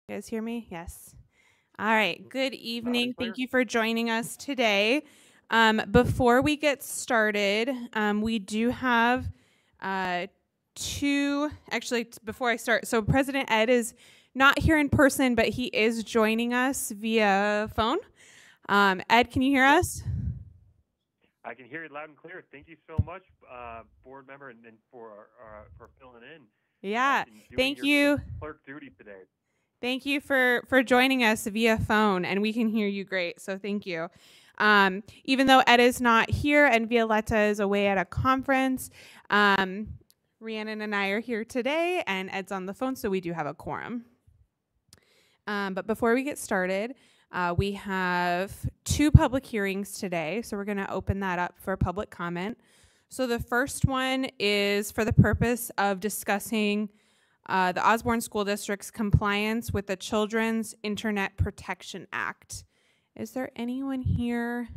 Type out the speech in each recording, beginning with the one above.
You guys hear me? Yes. All right. Good evening. Clear. Thank you for joining us today. Before we get started, we do have before I start, so President Ed is not here in person, but he is joining us via phone. Ed, can you hear us? I can hear you loud and clear. Thank you so much, board member, and for filling in Yeah. and doing Thank your you. clerk duty today. Thank you for joining us via phone, and we can hear you great, so thank you. Even though Ed is not here and Violetta is away at a conference, Rhiannon and I are here today, and Ed's on the phone, so we do have a quorum. But before we get started, we have 2 public hearings today, so we're going to open that up for public comment. So the first one is for the purpose of discussing the Osborne School District's compliance with the Children's Internet Protection Act. Is there anyone here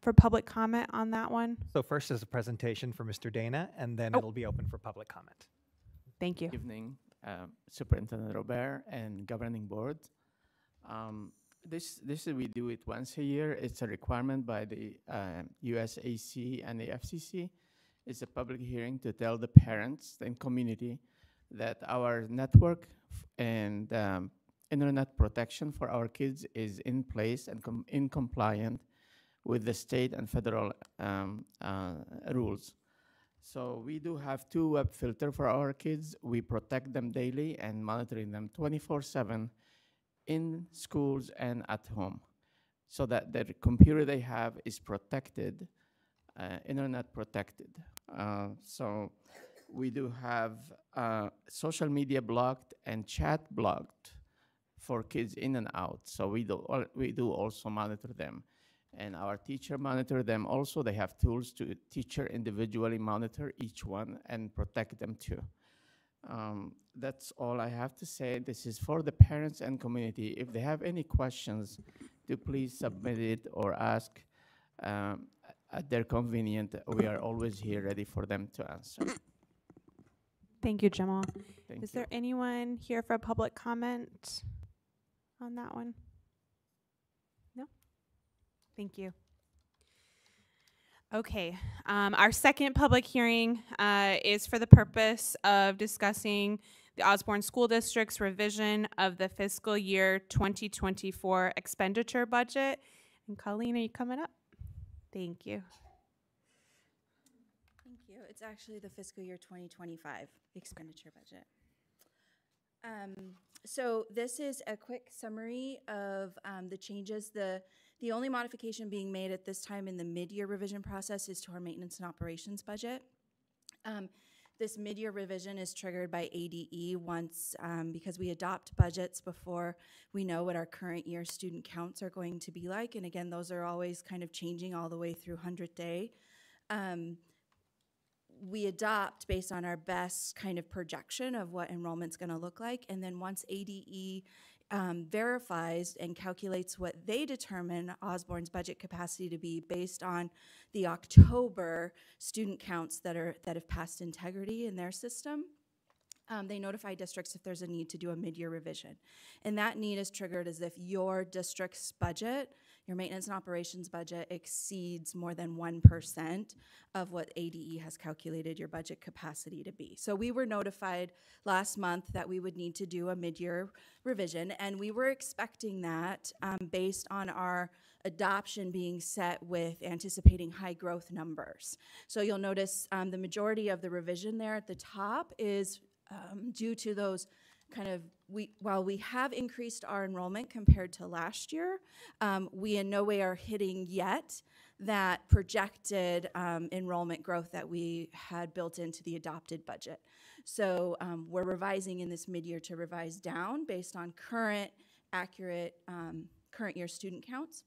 for public comment on that one? So first is a presentation for Mr. Dana, and then it'll be open for public comment. Thank you. Good evening, Superintendent Robert and Governing Board. This we do it once a year. It's a requirement by the USAC and the FCC. It's a public hearing to tell the parents and community that our network and internet protection for our kids is in place and in compliant with the state and federal rules. So we do have 2 web filters for our kids. We protect them daily and monitoring them 24/7 in schools and at home, so that the computer they have is protected, internet protected. So we do have social media blocked and chat blocked for kids in and out. So we do also monitor them. And our teacher monitor them also. They have tools to teacher individually monitor each one and protect them too. That's all I have to say. This is for the parents and community. If they have any questions, do please submit it or ask at their convenience. We are always here ready for them to answer. Thank you, Jamal. Thank Is you. there anyone here for public comment on that one? No? Thank you. Okay, our second public hearing is for the purpose of discussing the Osborne School District's revision of the fiscal year 2024 expenditure budget. And Colleen, are you coming up? Thank you. Thank you. It's actually the fiscal year 2025 expenditure budget. So this is a quick summary of the changes. The only modification being made at this time in the mid-year revision process is to our maintenance and operations budget. This mid-year revision is triggered by ADE once, because we adopt budgets before we know what our current year student counts are going to be like. And again, those are always kind of changing all the way through 100th day. We adopt based on our best kind of projection of what enrollment's going to look like. And then once ADE verifies and calculates what they determine Osborne's budget capacity to be based on the October student counts that have passed integrity in their system, they notify districts if there's a need to do a mid-year revision. And that need is triggered as if your district's budget, your maintenance and operations budget, exceeds more than 1% of what ADE has calculated your budget capacity to be. So we were notified last month that we would need to do a mid-year revision, and we were expecting that based on our adoption being set with anticipating high growth numbers. So you'll notice the majority of the revision there at the top is due to those kind of, while we have increased our enrollment compared to last year, we in no way are hitting yet that projected enrollment growth that we had built into the adopted budget. So we're revising in this mid-year to revise down based on current, accurate, current year student counts.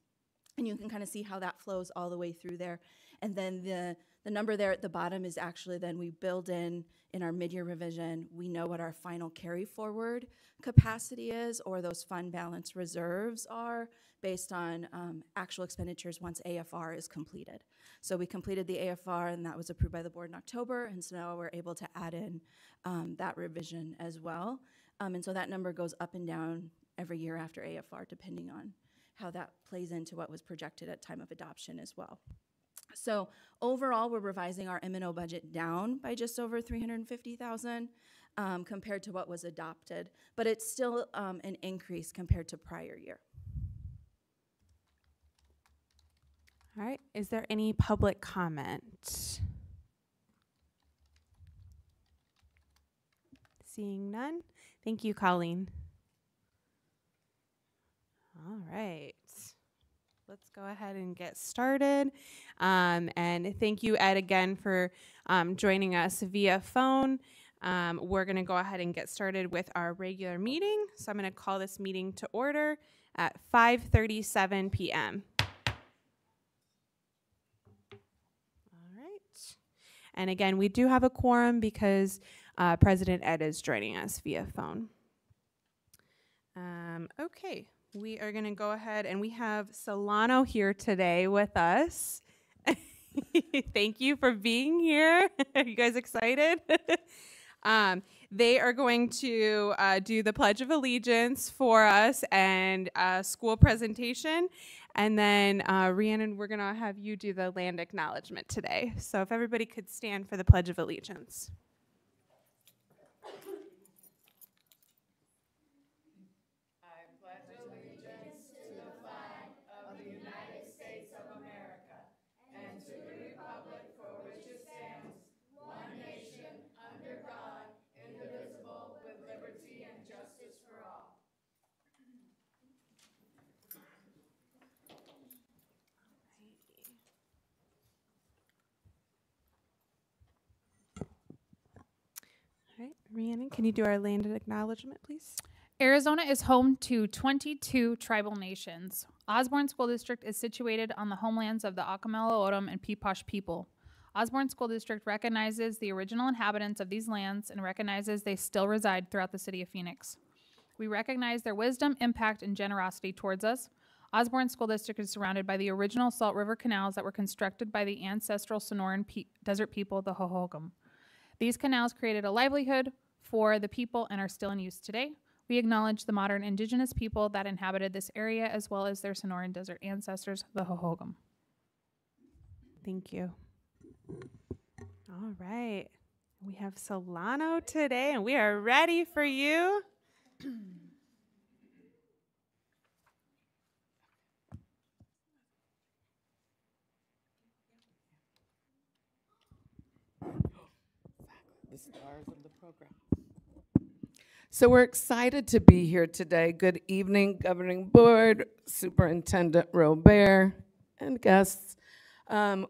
And you can kind of see how that flows all the way through there. And then the number there at the bottom is actually then we build in our mid-year revision, we know what our final carry forward capacity is, or those fund balance reserves are based on actual expenditures once AFR is completed. So we completed the AFR and that was approved by the board in October, and so now we're able to add in that revision as well. And so that number goes up and down every year after AFR, depending on how that plays into what was projected at time of adoption as well. So overall, we're revising our M&O budget down by just over $350,000 compared to what was adopted, but it's still an increase compared to prior year. All right, is there any public comment? Seeing none. Thank you, Colleen. All right. Let's go ahead and get started. And thank you, Ed, again for joining us via phone. We're going to go ahead and get started with our regular meeting. So I'm going to call this meeting to order at 5:37 p.m. All right. And again, we do have a quorum because President Ed is joining us via phone. Okay. We are going to go ahead, and we have Solano here today with us. Thank you for being here. Are you guys excited? They are going to do the Pledge of Allegiance for us and a school presentation. And then, Rhiannon, we're going to have you do the land acknowledgement today. So if everybody could stand for the Pledge of Allegiance. All right, Rhiannon, can you do our land acknowledgement, please? Arizona is home to 22 tribal nations. Osborne School District is situated on the homelands of the Acamelo Odom and Peeposh people. Osborne School District recognizes the original inhabitants of these lands and recognizes they still reside throughout the city of Phoenix. We recognize their wisdom, impact, and generosity towards us. Osborne School District is surrounded by the original Salt River canals that were constructed by the ancestral Sonoran desert people, the Hohokam. These canals created a livelihood for the people and are still in use today. We acknowledge the modern indigenous people that inhabited this area as well as their Sonoran desert ancestors, the Hohokam. Thank you. All right. We have Solano today, and we are ready for you. The stars of the program. So we're excited to be here today. Good evening, Governing Board, Superintendent Robert, and guests.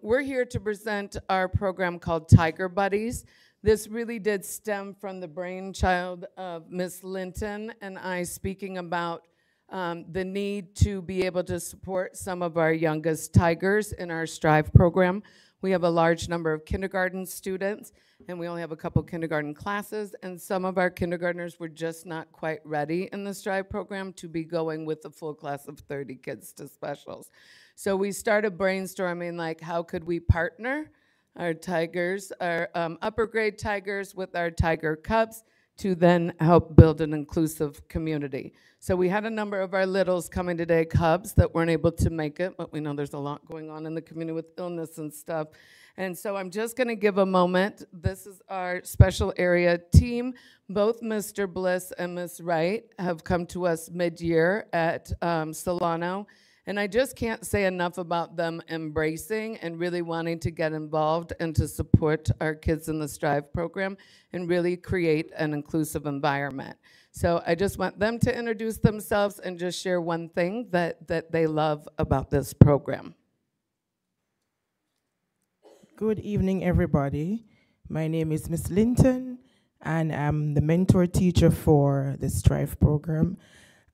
We're here to present our program called Tiger Buddies. This really did stem from the brainchild of Miss Linton and I speaking about the need to be able to support some of our youngest tigers in our Strive program. We have a large number of kindergarten students, and we only have a couple kindergarten classes, and some of our kindergartners were just not quite ready in the Strive program to be going with a full class of 30 kids to specials. So we started brainstorming, like, how could we partner our tigers, our upper grade tigers with our tiger cubs to then help build an inclusive community. So we had a number of our littles coming today, cubs, that weren't able to make it, but we know there's a lot going on in the community with illness and stuff. And so I'm just gonna give a moment. This is our special area team. Both Mr. Bliss and Ms. Wright have come to us mid-year at Solano. And I just can't say enough about them embracing and really wanting to get involved and to support our kids in the Strive program and really create an inclusive environment. So I just want them to introduce themselves and just share one thing that they love about this program. Good evening, everybody. My name is Miss Linton, and I'm the mentor teacher for the Strive program.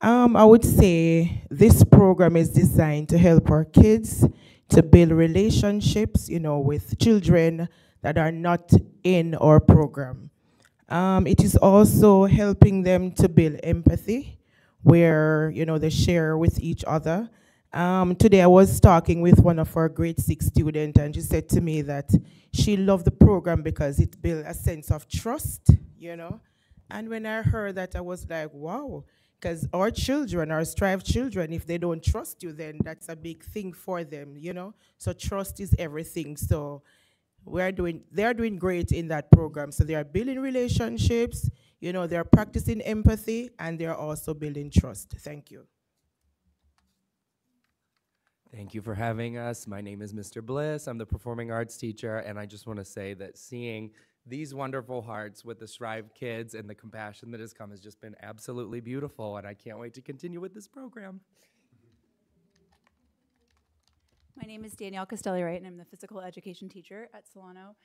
I would say this program is designed to help our kids to build relationships, with children that are not in our program. It is also helping them to build empathy, where, they share with each other. Today I was talking with one of our grade 6 students, and she said to me that she loved the program because it built a sense of trust, And when I heard that, I was like, wow. Because our children, our Strive children, if they don't trust you, then that's a big thing for them, you know? So trust is everything. So they're doing great in that program. So they are building relationships, you know, they're practicing empathy, and they're also building trust. Thank you. Thank you for having us. My name is Mr. Bliss. I'm the performing arts teacher, and I just want to say that seeing these wonderful hearts with the Strive kids and the compassion that has come has just been absolutely beautiful, and I can't wait to continue with this program. My name is Danielle Castelli-Wright, and I'm the physical education teacher at Solano.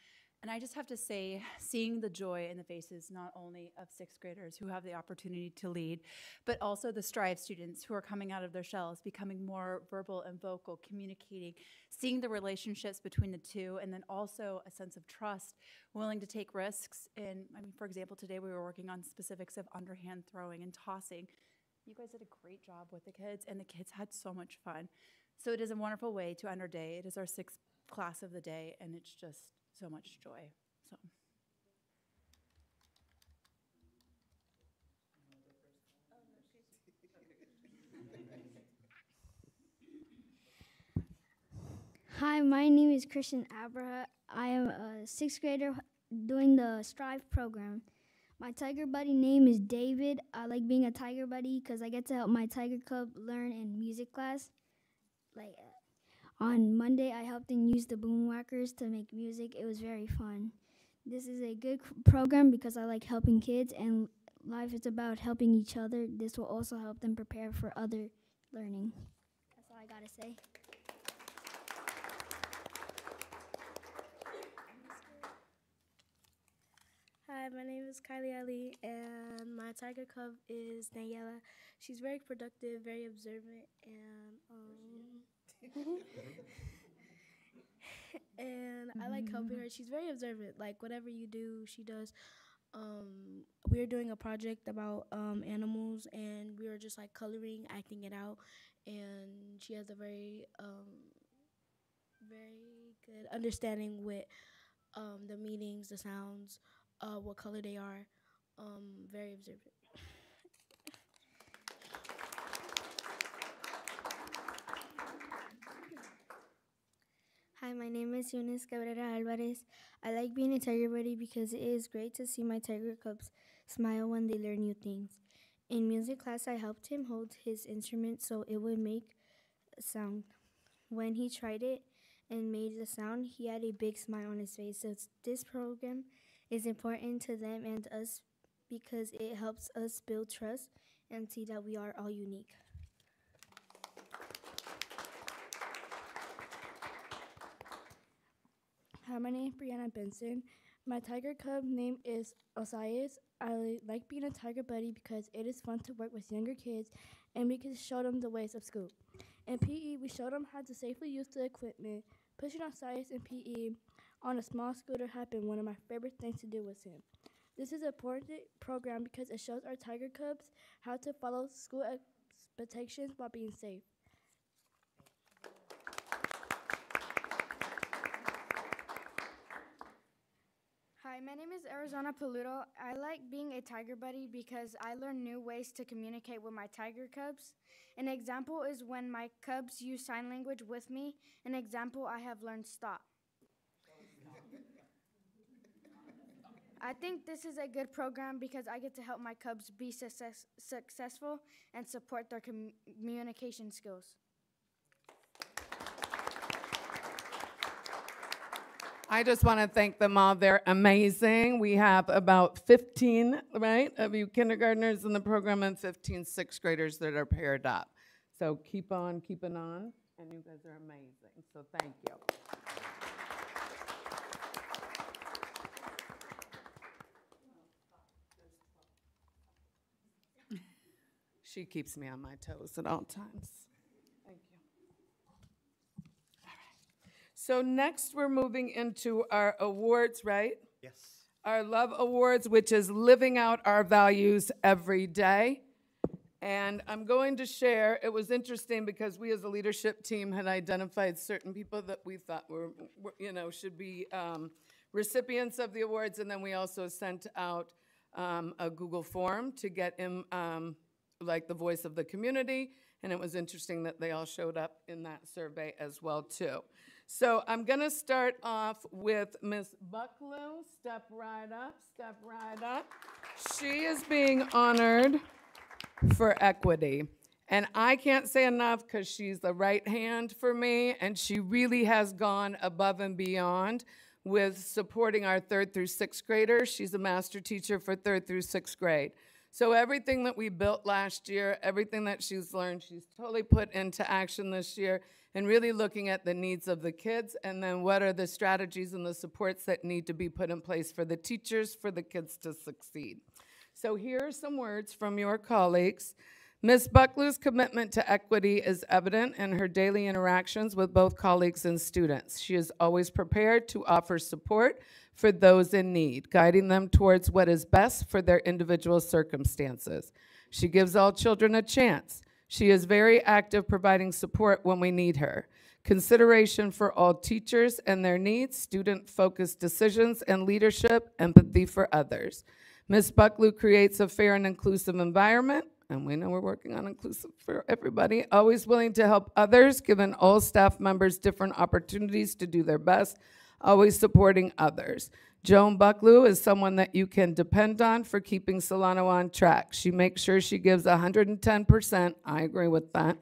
And I just have to say, seeing the joy in the faces not only of sixth graders who have the opportunity to lead, but also the Strive students who are coming out of their shells, becoming more verbal and vocal, communicating, seeing the relationships between the two, and then also a sense of trust, willing to take risks. And I mean, for example, today we were working on specifics of underhand throwing and tossing. You guys did a great job with the kids, and the kids had so much fun. So it is a wonderful way to end our day. It is our sixth class of the day, and it's just so much joy. So. Hi, my name is Christian Abraha. I am a sixth grader doing the Strive program. My tiger buddy name is David. I like being a tiger buddy because I get to help my tiger cub learn in music class. Like on Monday, I helped them use the boom whackers to make music. It was very fun. This is a good program because I like helping kids, and life is about helping each other. This will also help them prepare for other learning. That's all I gotta say. Hi, my name is Kylie Ali, and my tiger cub is Daniela. She's very productive, very observant, and I like helping her. She's very observant. Like whatever you do, she does. We're doing a project about animals, and we were just like coloring, acting it out, and she has a very good understanding with the meanings, the sounds, what color they are. Very observant. Hi, my name is Eunice Cabrera Alvarez. I like being a tiger buddy because it is great to see my tiger cubs smile when they learn new things. In music class, I helped him hold his instrument so it would make a sound. When he tried it and made the sound, he had a big smile on his face. So this program is important to them and us because it helps us build trust and see that we are all unique. Hi, my name is Brianna Benson. My tiger cub name is Osias. I like being a tiger buddy because it is fun to work with younger kids and we can show them the ways of school. In PE, we showed them how to safely use the equipment. Pushing Osias in PE on a small scooter had been one of my favorite things to do with him. This is an important program because it shows our tiger cubs how to follow school expectations while being safe. Hi, my name is Arizona Paludo. I like being a tiger buddy because I learn new ways to communicate with my tiger cubs. An example is when my cubs use sign language with me. An example, I have learned stop. I think this is a good program because I get to help my cubs be successful and support their communication skills. I just want to thank them all. They're amazing. We have about 15, right, of you kindergartners in the program and 15 sixth graders that are paired up. So keep on keeping on, and you guys are amazing. So thank you. She keeps me on my toes at all times. Thank you. All right. So next we're moving into our awards, right? Yes. Our Love Awards, which is living out our values every day. And I'm going to share, it was interesting because we as a leadership team had identified certain people that we thought were should be recipients of the awards, and then we also sent out a Google form to get like the voice of the community, and it was interesting that they all showed up in that survey as well too. So I'm gonna start off with Ms. Bucklew. Step right up, step right up. She is being honored for equity. And I can't say enough because she's the right hand for me, and she really has gone above and beyond with supporting our 3rd through 6th graders. She's a master teacher for 3rd through 6th grade. So everything that we built last year, everything that she's learned, she's totally put into action this year, and really looking at the needs of the kids, and then what are the strategies and the supports that need to be put in place for the teachers, for the kids to succeed. So here are some words from your colleagues. Ms. Bucklew's commitment to equity is evident in her daily interactions with both colleagues and students. She is always prepared to offer support for those in need, guiding them towards what is best for their individual circumstances. She gives all children a chance. She is very active providing support when we need her. Consideration for all teachers and their needs, student-focused decisions and leadership, empathy for others. Ms. Bucklew creates a fair and inclusive environment, and we know we're working on inclusive for everybody, always willing to help others, giving all staff members different opportunities to do their best, always supporting others. Joan Bucklew is someone that you can depend on for keeping Solano on track. She makes sure she gives 110%, I agree with that,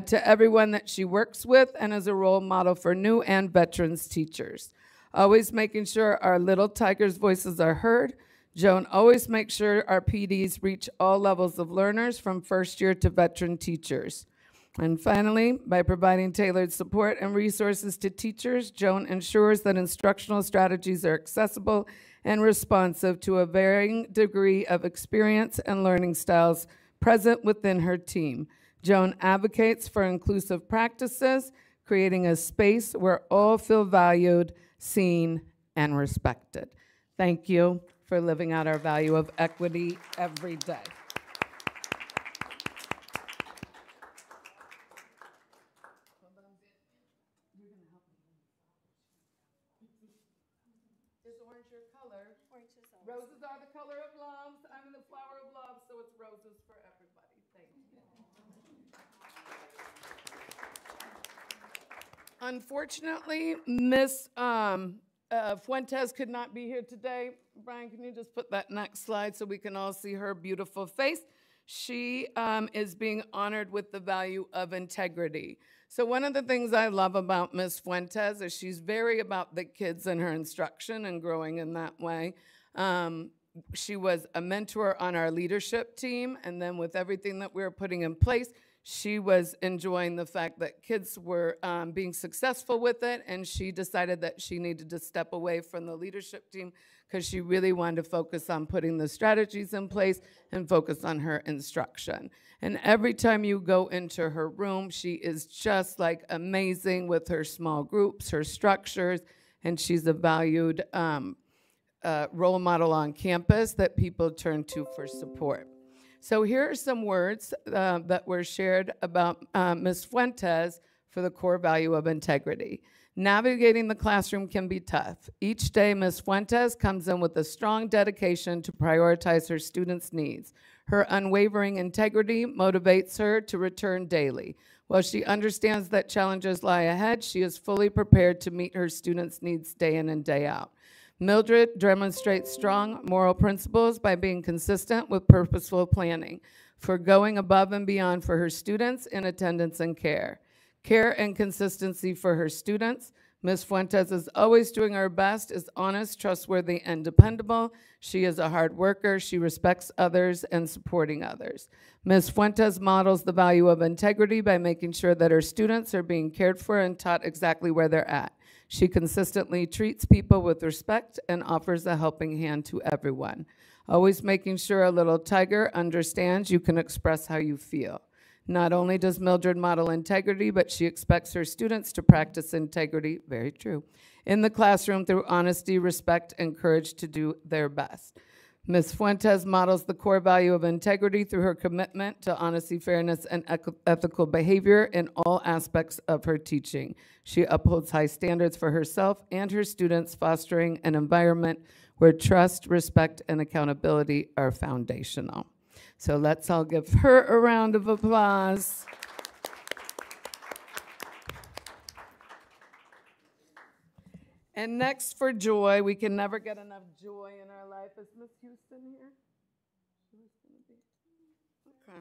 to everyone that she works with, and is a role model for new and veterans teachers. Always making sure our little tigers' voices are heard. Joan always makes sure our PDs reach all levels of learners from first year to veteran teachers. And finally, by providing tailored support and resources to teachers, Joan ensures that instructional strategies are accessible and responsive to a varying degree of experience and learning styles present within her team. Joan advocates for inclusive practices, creating a space where all feel valued, seen, and respected. Thank you for living out our value of equity every day. Is orange your color? Roses are the color of love. I'm the flower of love, so it's roses for everybody. Thank you. Unfortunately, Miss Fuentes could not be here today. Brian, can you just put that next slide so we can all see her beautiful face? She is being honored with the value of integrity. So one of the things I love about Ms. Fuentes is she's very about the kids and her instruction and growing in that way. She was a mentor on our leadership team, and then with everything that we were putting in place, she was enjoying the fact that kids were being successful with it, and she decided that she needed to step away from the leadership team because she really wanted to focus on putting the strategies in place and focus on her instruction. And every time you go into her room, she is just like amazing with her small groups, her structures, and she's a valued role model on campus that people turn to for support. So here are some words that were shared about Ms. Fuentes for the core value of integrity. Navigating the classroom can be tough. Each day, Ms. Fuentes comes in with a strong dedication to prioritize her students' needs. Her unwavering integrity motivates her to return daily. While she understands that challenges lie ahead, she is fully prepared to meet her students' needs day in and day out. Mildred demonstrates strong moral principles by being consistent with purposeful planning, for going above and beyond for her students in attendance and care. Care and consistency for her students. Ms. Fuentes is always doing her best, is honest, trustworthy, and dependable. She is a hard worker. She respects others and supporting others. Ms. Fuentes models the value of integrity by making sure that her students are being cared for and taught exactly where they're at. She consistently treats people with respect and offers a helping hand to everyone. Always making sure a little tiger understands you can express how you feel. Not only does Mildred model integrity, but she expects her students to practice integrity, very true, in the classroom through honesty, respect, and courage to do their best. Ms. Fuentes models the core value of integrity through her commitment to honesty, fairness, and ethical behavior in all aspects of her teaching. She upholds high standards for herself and her students, fostering an environment where trust, respect, and accountability are foundational. So let's all give her a round of applause. And next for joy, we can never get enough joy in our life. Is Miss Houston here? Okay.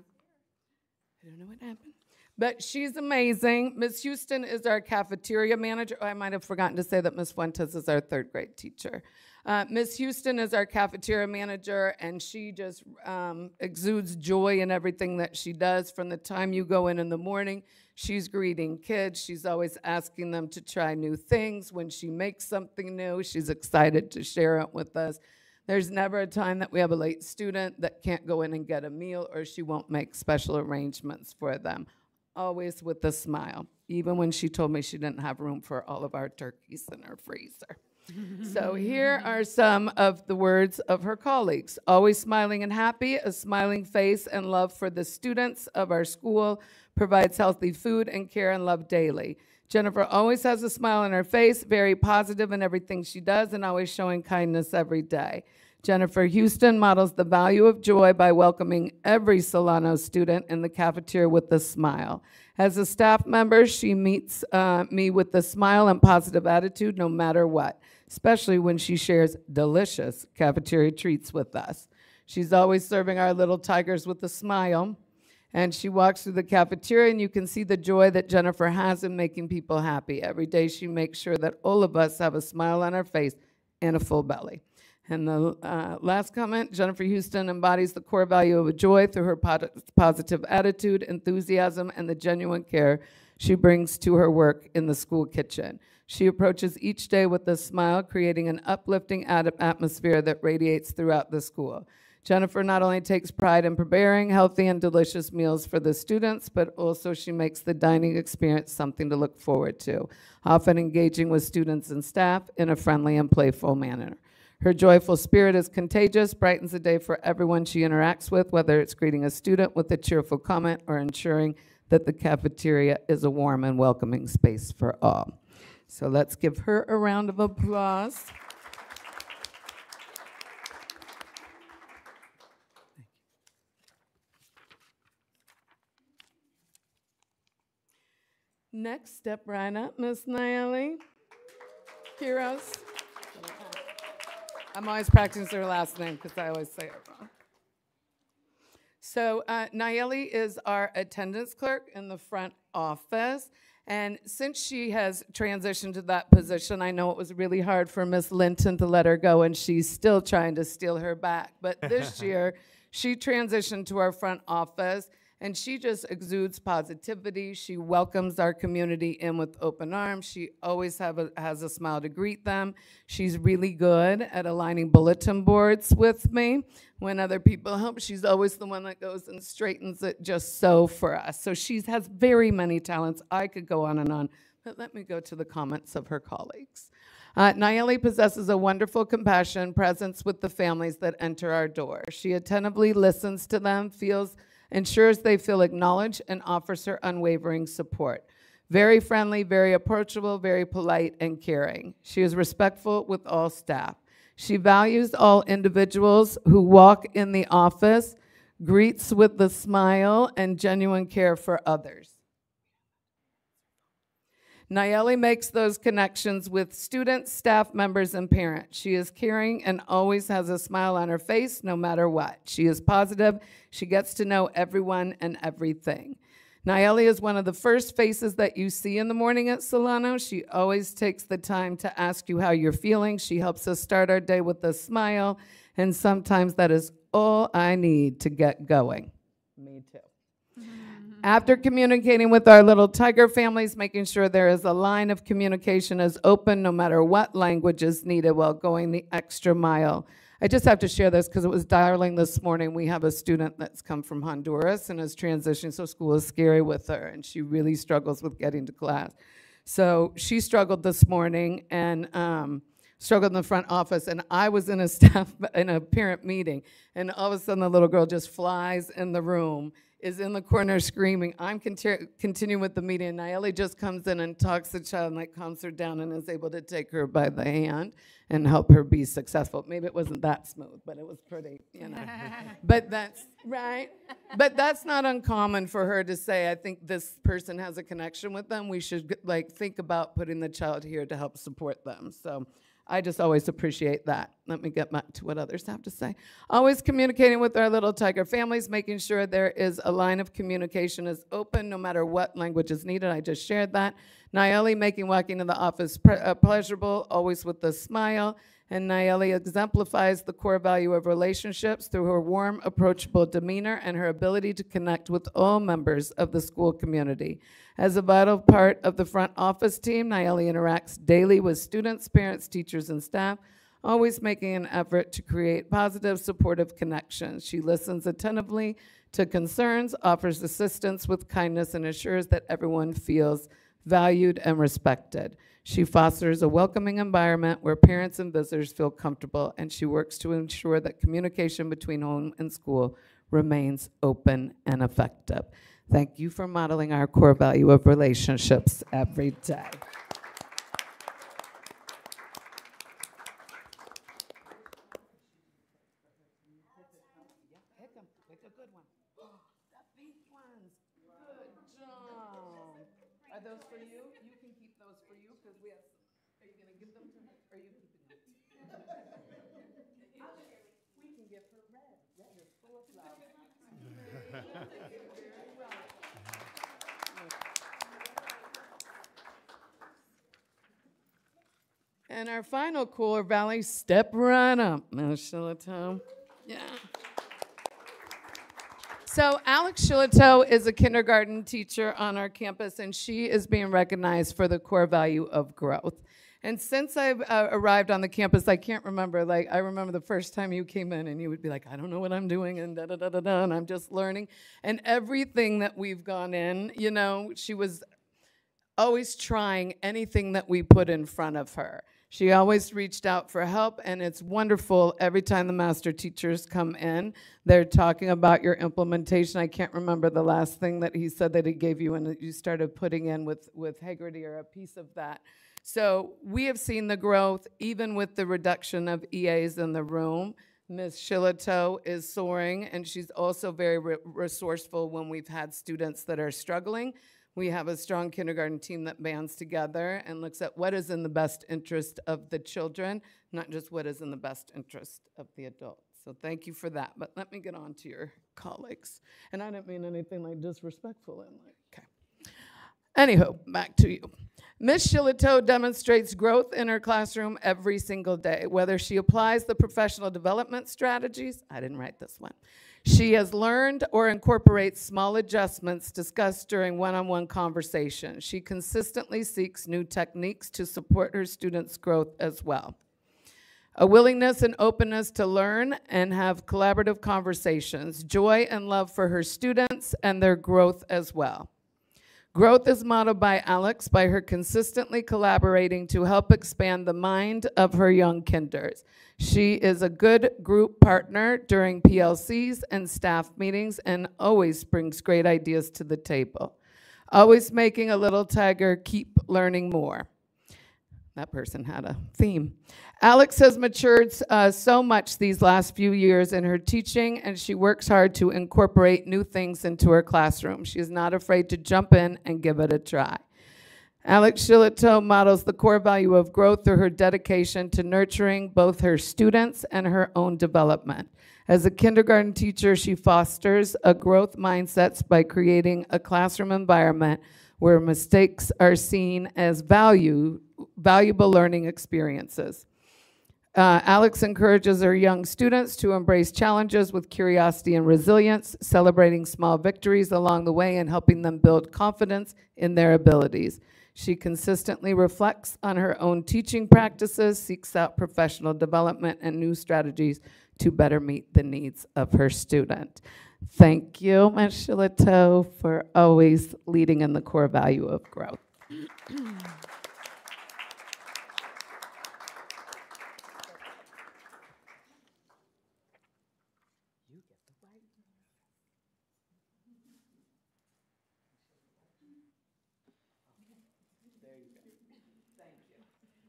I don't know what happened. But she's amazing. Miss Houston is our cafeteria manager. Oh, I might have forgotten to say that Miss Fuentes is our third grade teacher. Miss Houston is our cafeteria manager, and she just exudes joy in everything that she does. From the time you go in the morning, she's greeting kids. She's always asking them to try new things. When she makes something new, she's excited to share it with us. There's never a time that we have a late student that can't go in and get a meal, or she won't make special arrangements for them. Always with a smile, even when she told me she didn't have room for all of our turkeys in her freezer. So here are some of the words of her colleagues. Always smiling and happy, a smiling face and love for the students of our school, provides healthy food and care and love daily. Jennifer always has a smile on her face, very positive in everything she does, and always showing kindness every day. Jennifer Houston models the value of joy by welcoming every Solano student in the cafeteria with a smile. As a staff member, she meets me with a smile and positive attitude no matter what, especially when she shares delicious cafeteria treats with us. She's always serving our little tigers with a smile, and she walks through the cafeteria, and you can see the joy that Jennifer has in making people happy. Every day she makes sure that all of us have a smile on our face and a full belly. And the last comment, Jennifer Houston embodies the core value of joy through her positive attitude, enthusiasm, and the genuine care she brings to her work in the school kitchen. She approaches each day with a smile, creating an uplifting atmosphere that radiates throughout the school. Jennifer not only takes pride in preparing healthy and delicious meals for the students, but also she makes the dining experience something to look forward to, often engaging with students and staff in a friendly and playful manner. Her joyful spirit is contagious, brightens the day for everyone she interacts with, whether it's greeting a student with a cheerful comment or ensuring that the cafeteria is a warm and welcoming space for all. So let's give her a round of applause. Next, step right up, Miss Nayeli. Heroes. I'm always practicing her last name because I always say it wrong. So Nayeli is our attendance clerk in the front office. And since she has transitioned to that position, I know it was really hard for Miss Linton to let her go, and she's still trying to steal her back. But this year, she transitioned to our front office, and she just exudes positivity. She welcomes our community in with open arms. She always has a smile to greet them. She's really good at aligning bulletin boards with me. When other people help, she's always the one that goes and straightens it just so for us. So she has very many talents. I could go on, but let me go to the comments of her colleagues. Nayeli possesses a wonderful compassion presence with the families that enter our door. She attentively listens to them, ensures they feel acknowledged, and offers her unwavering support. Very friendly, very approachable, very polite, and caring. She is respectful with all staff. She values all individuals who walk in the office, greets with a smile, and genuine care for others. Nayeli makes those connections with students, staff members, and parents. She is caring and always has a smile on her face no matter what. She is positive. She gets to know everyone and everything. Nayeli is one of the first faces that you see in the morning at Solano. She always takes the time to ask you how you're feeling. She helps us start our day with a smile, and sometimes that is all I need to get going. Me too. After communicating with our little tiger families, making sure there is a line of communication is open no matter what language is needed while going the extra mile. I just have to share this because it was darling this morning. We have a student that's come from Honduras and is transitioning, so school is scary with her, and she really struggles with getting to class. So she struggled this morning, and struggled in the front office, and I was in a parent meeting, and all of a sudden the little girl just flies in the room, is in the corner screaming. I'm continuing with the meeting, and Nayeli just comes in and talks to the child and like calms her down and is able to take her by the hand and help her be successful. Maybe it wasn't that smooth, but it was pretty, you know. But that's right. But that's not uncommon for her to say, I think this person has a connection with them. We should like think about putting the child here to help support them. So I just always appreciate that. Let me get back to what others have to say. Always communicating with our little tiger families, making sure there is a line of communication is open no matter what language is needed. I just shared that. Nayeli making walking to the office pleasurable, always with a smile. And Nayeli exemplifies the core value of relationships through her warm, approachable demeanor and her ability to connect with all members of the school community. As a vital part of the front office team, Nayeli interacts daily with students, parents, teachers, and staff, always making an effort to create positive, supportive connections. She listens attentively to concerns, offers assistance with kindness, and assures that everyone feels valued and respected. She fosters a welcoming environment where parents and visitors feel comfortable, and she works to ensure that communication between home and school remains open and effective. Thank you for modeling our core value of relationships every day. Are those for you? You can keep those for you because we have some. Are you going to give them to her? Or are you keeping them? We can give her red. Red is full of love. And our final core valley, step right up, Ms. Shillito. Yeah. So Alex Shillito is a kindergarten teacher on our campus, and she is being recognized for the core value of growth. And since I've arrived on the campus, I can't remember, like, I remember the first time you came in and you would be like, I don't know what I'm doing, and da-da-da-da-da, and I'm just learning. And everything that we've gone in, you know, she was always trying anything that we put in front of her. She always reached out for help, and it's wonderful every time the master teachers come in. They're talking about your implementation. I can't remember the last thing that he said that he gave you and that you started putting in with Haggerty or a piece of that. So we have seen the growth, even with the reduction of EAs in the room. Ms. Shillito is soaring, and she's also very resourceful when we've had students that are struggling. We have a strong kindergarten team that bands together and looks at what is in the best interest of the children, not just what is in the best interest of the adults. So thank you for that. But let me get on to your colleagues. And I didn't mean anything like disrespectful. Okay. Anywho, back to you. Ms. Shillito demonstrates growth in her classroom every single day, whether she applies the professional development strategies. I didn't write this one. She has learned or incorporates small adjustments discussed during one-on-one conversations. She consistently seeks new techniques to support her students' growth as well. A willingness and openness to learn and have collaborative conversations, joy and love for her students and their growth as well. Growth is modeled by Alex by her consistently collaborating to help expand the mind of her young kinders. She is a good group partner during PLCs and staff meetings and always brings great ideas to the table. Always making a little tiger keep learning more. That person had a theme. Alex has matured so much these last few years in her teaching, and she works hard to incorporate new things into her classroom. She is not afraid to jump in and give it a try. Alex Shillito models the core value of growth through her dedication to nurturing both her students and her own development. As a kindergarten teacher, she fosters a growth mindset by creating a classroom environment where mistakes are seen as valuable learning experiences. Alex encourages her young students to embrace challenges with curiosity and resilience, celebrating small victories along the way and helping them build confidence in their abilities. She consistently reflects on her own teaching practices, seeks out professional development and new strategies to better meet the needs of her student. Thank you, Ms. Shillito, for always leading in the core value of growth.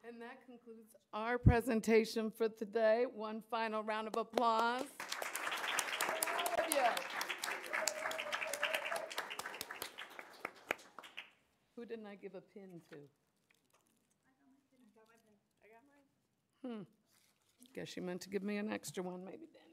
And that concludes our presentation for today. One final round of applause. All of you. Who didn't I give a pin to? I got mine. Guess you meant to give me an extra one, maybe Danielle.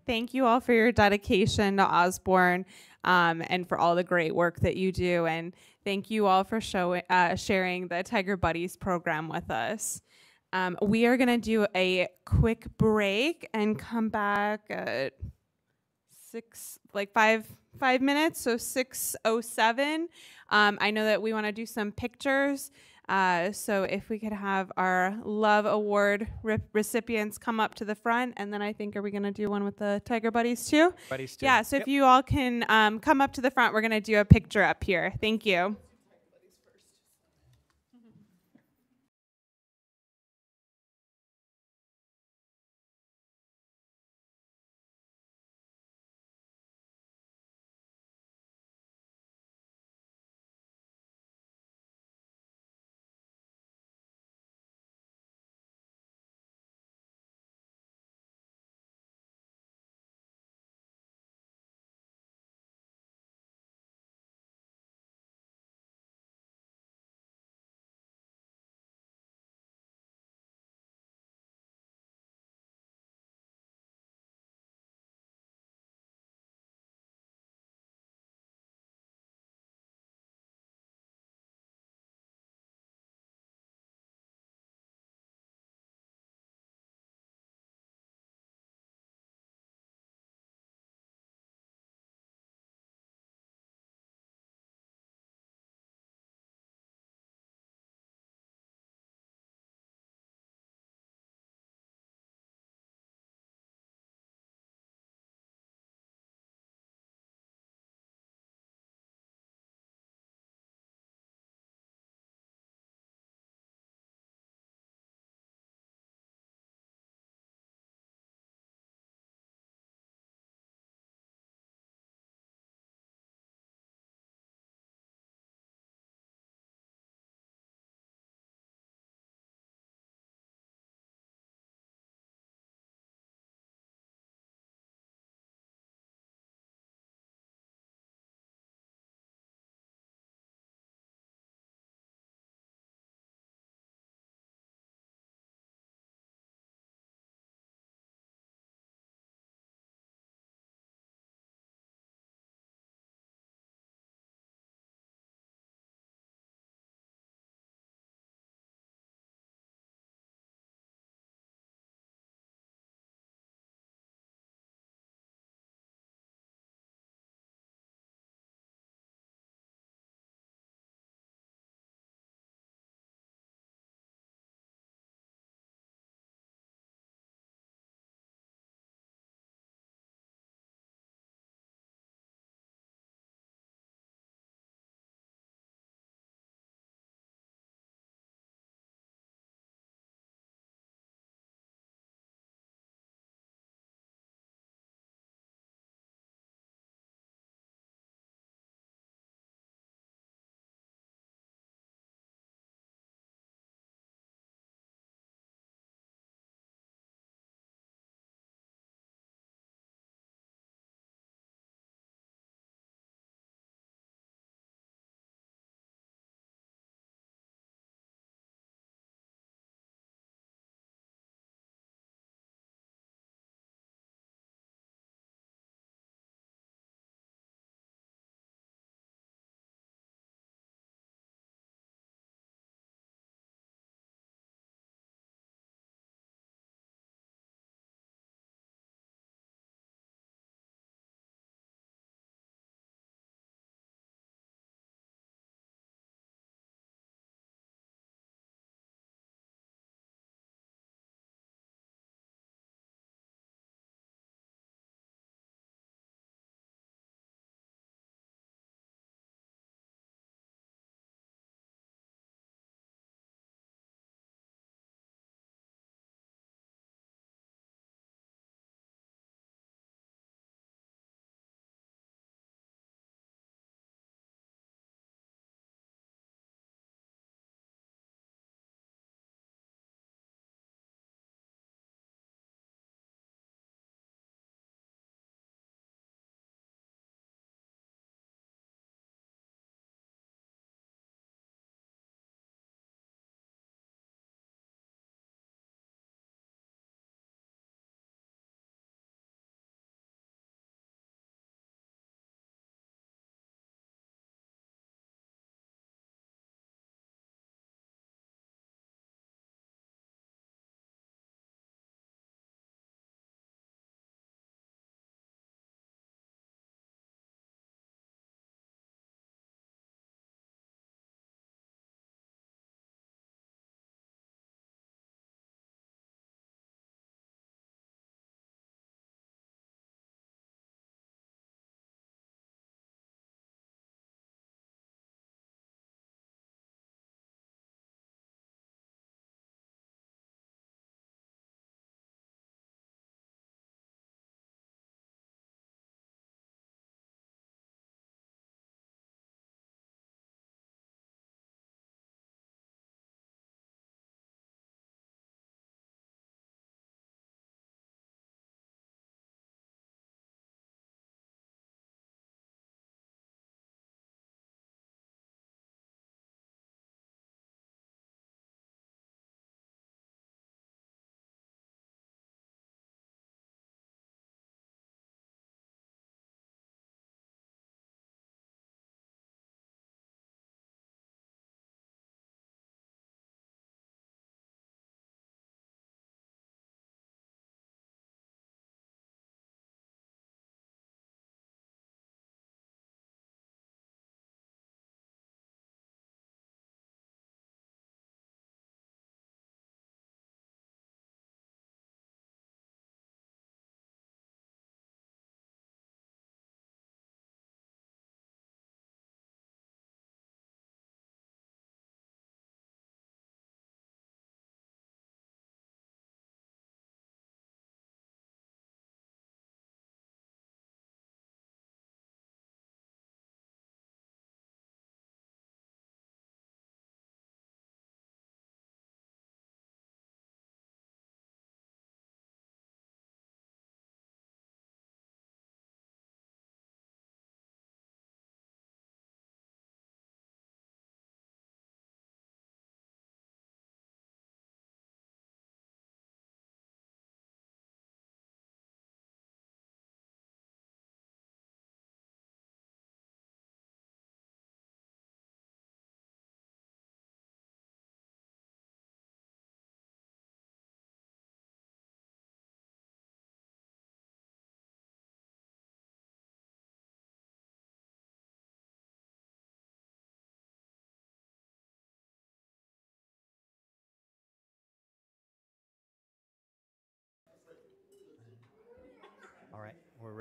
Thank you all for your dedication to Osborne and for all the great work that you do. And thank you all for sharing the Tiger Buddies program with us. We are going to do a quick break and come back at 5 minutes, so 6:07. I know that we want to do some pictures. So if we could have our Love Award recipients come up to the front, and then I think, are we going to do one with the Tiger Buddies too? Buddies too. Yeah, so if you all can come up to the front, we're going to do a picture up here. Thank you.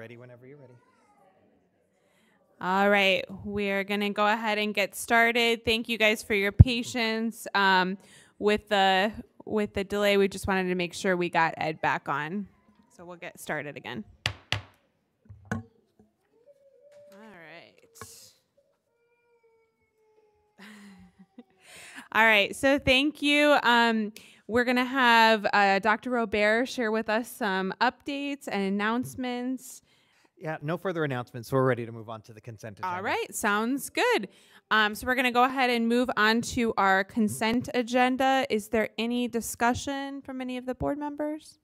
ready whenever you're ready. All right, we're gonna go ahead and get started. Thank you guys for your patience with the delay. We just wanted to make sure we got Ed back on, so we'll get started again. All right. All right, so thank you. We're going to have Dr. Robert share with us some updates and announcements. Yeah, no further announcements. We're ready to move on to the consent agenda. All right, sounds good. So we're going to go ahead and move on to our consent agenda. Is there any discussion from any of the board members?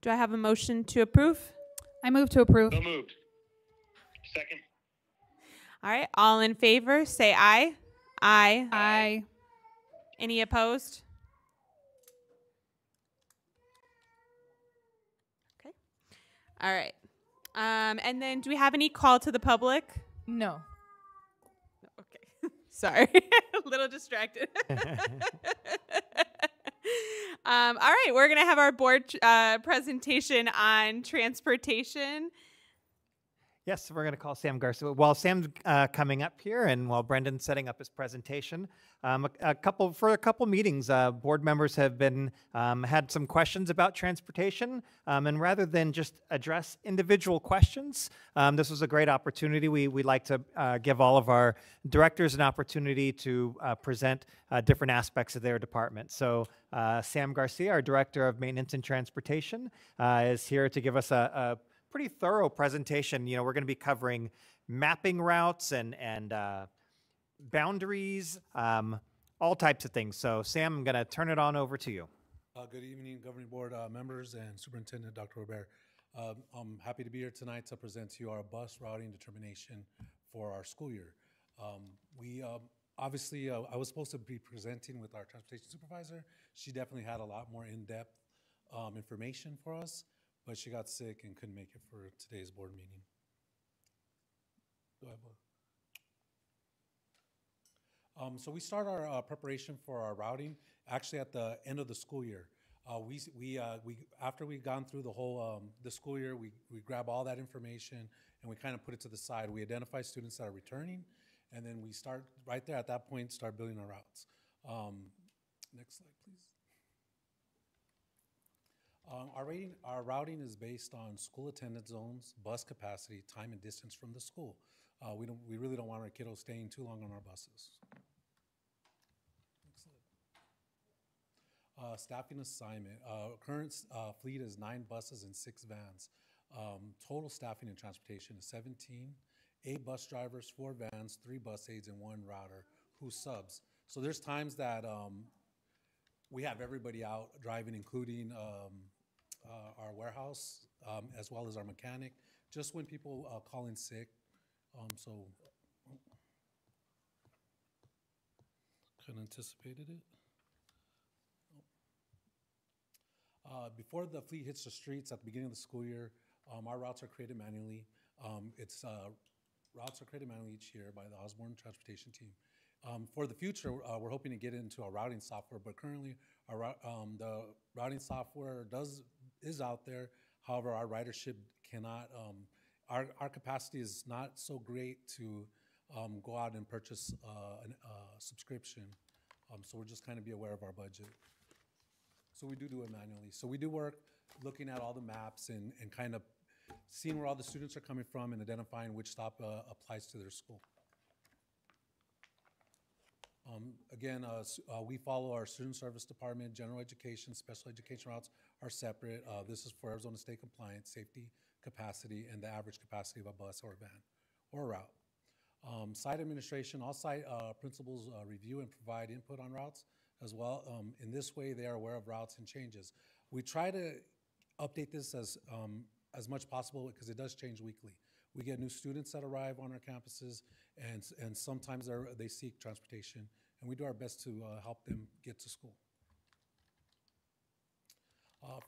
Do I have a motion to approve? I move to approve. So moved. Second. All right, all in favor, say aye. Aye. Aye. Any opposed? Okay. All right. And then do we have any call to the public? No. Okay. Sorry. A little distracted. All right, we're going to have our board presentation on transportation. Yes, we're going to call Sam Garcia. While Sam's coming up here and while Brendan's setting up his presentation, for a couple meetings, board members have been had some questions about transportation, and rather than just address individual questions, this was a great opportunity. We'd like to give all of our directors an opportunity to present different aspects of their department. So Sam Garcia, our Director of Maintenance and Transportation, is here to give us a pretty thorough presentation. You know, we're going to be covering mapping routes and boundaries, all types of things. So Sam, I'm going to turn it on over to you. Good evening, Governing Board members and Superintendent Dr. Robert. I'm happy to be here tonight to present to you our bus routing determination for our school year. Obviously, I was supposed to be presenting with our transportation supervisor. She definitely had a lot more in-depth information for us, but she got sick and couldn't make it for today's board meeting. So we start our preparation for our routing actually at the end of the school year. After we've gone through the whole the school year, we grab all that information and we kind of put it to the side. We identify students that are returning, and then we start right there at that point, start building our routes. Next slide, please. Our routing is based on school attendance zones, bus capacity, time and distance from the school. We really don't want our kiddos staying too long on our buses. Next slide. Staffing assignment. Current fleet is 9 buses and 6 vans. Total staffing and transportation is 17, 8 bus drivers, 4 vans, 3 bus aides, and 1 router who subs. So there's times that we have everybody out driving, including our warehouse, as well as our mechanic, just when people call in sick. Kind of anticipated it. Before the fleet hits the streets at the beginning of the school year, our routes are created manually. Routes are created manually each year by the Osborne Transportation Team. For the future, we're hoping to get into a routing software, but currently the routing software is out there. However, our ridership cannot, our capacity is not so great to go out and purchase a subscription. So we're just kind of be aware of our budget. So we do it manually. So we do work looking at all the maps and kind of seeing where all the students are coming from and identifying which stop applies to their school. Again, we follow our student service department. General education, special education routes are separate. This is for Arizona State compliance, safety, capacity, and the average capacity of a bus or a van or a route. Site administration, all site principals review and provide input on routes as well. In this way, they are aware of routes and changes. We try to update this as much possible because it does change weekly. We get new students that arrive on our campuses, and sometimes they seek transportation, and we do our best to help them get to school.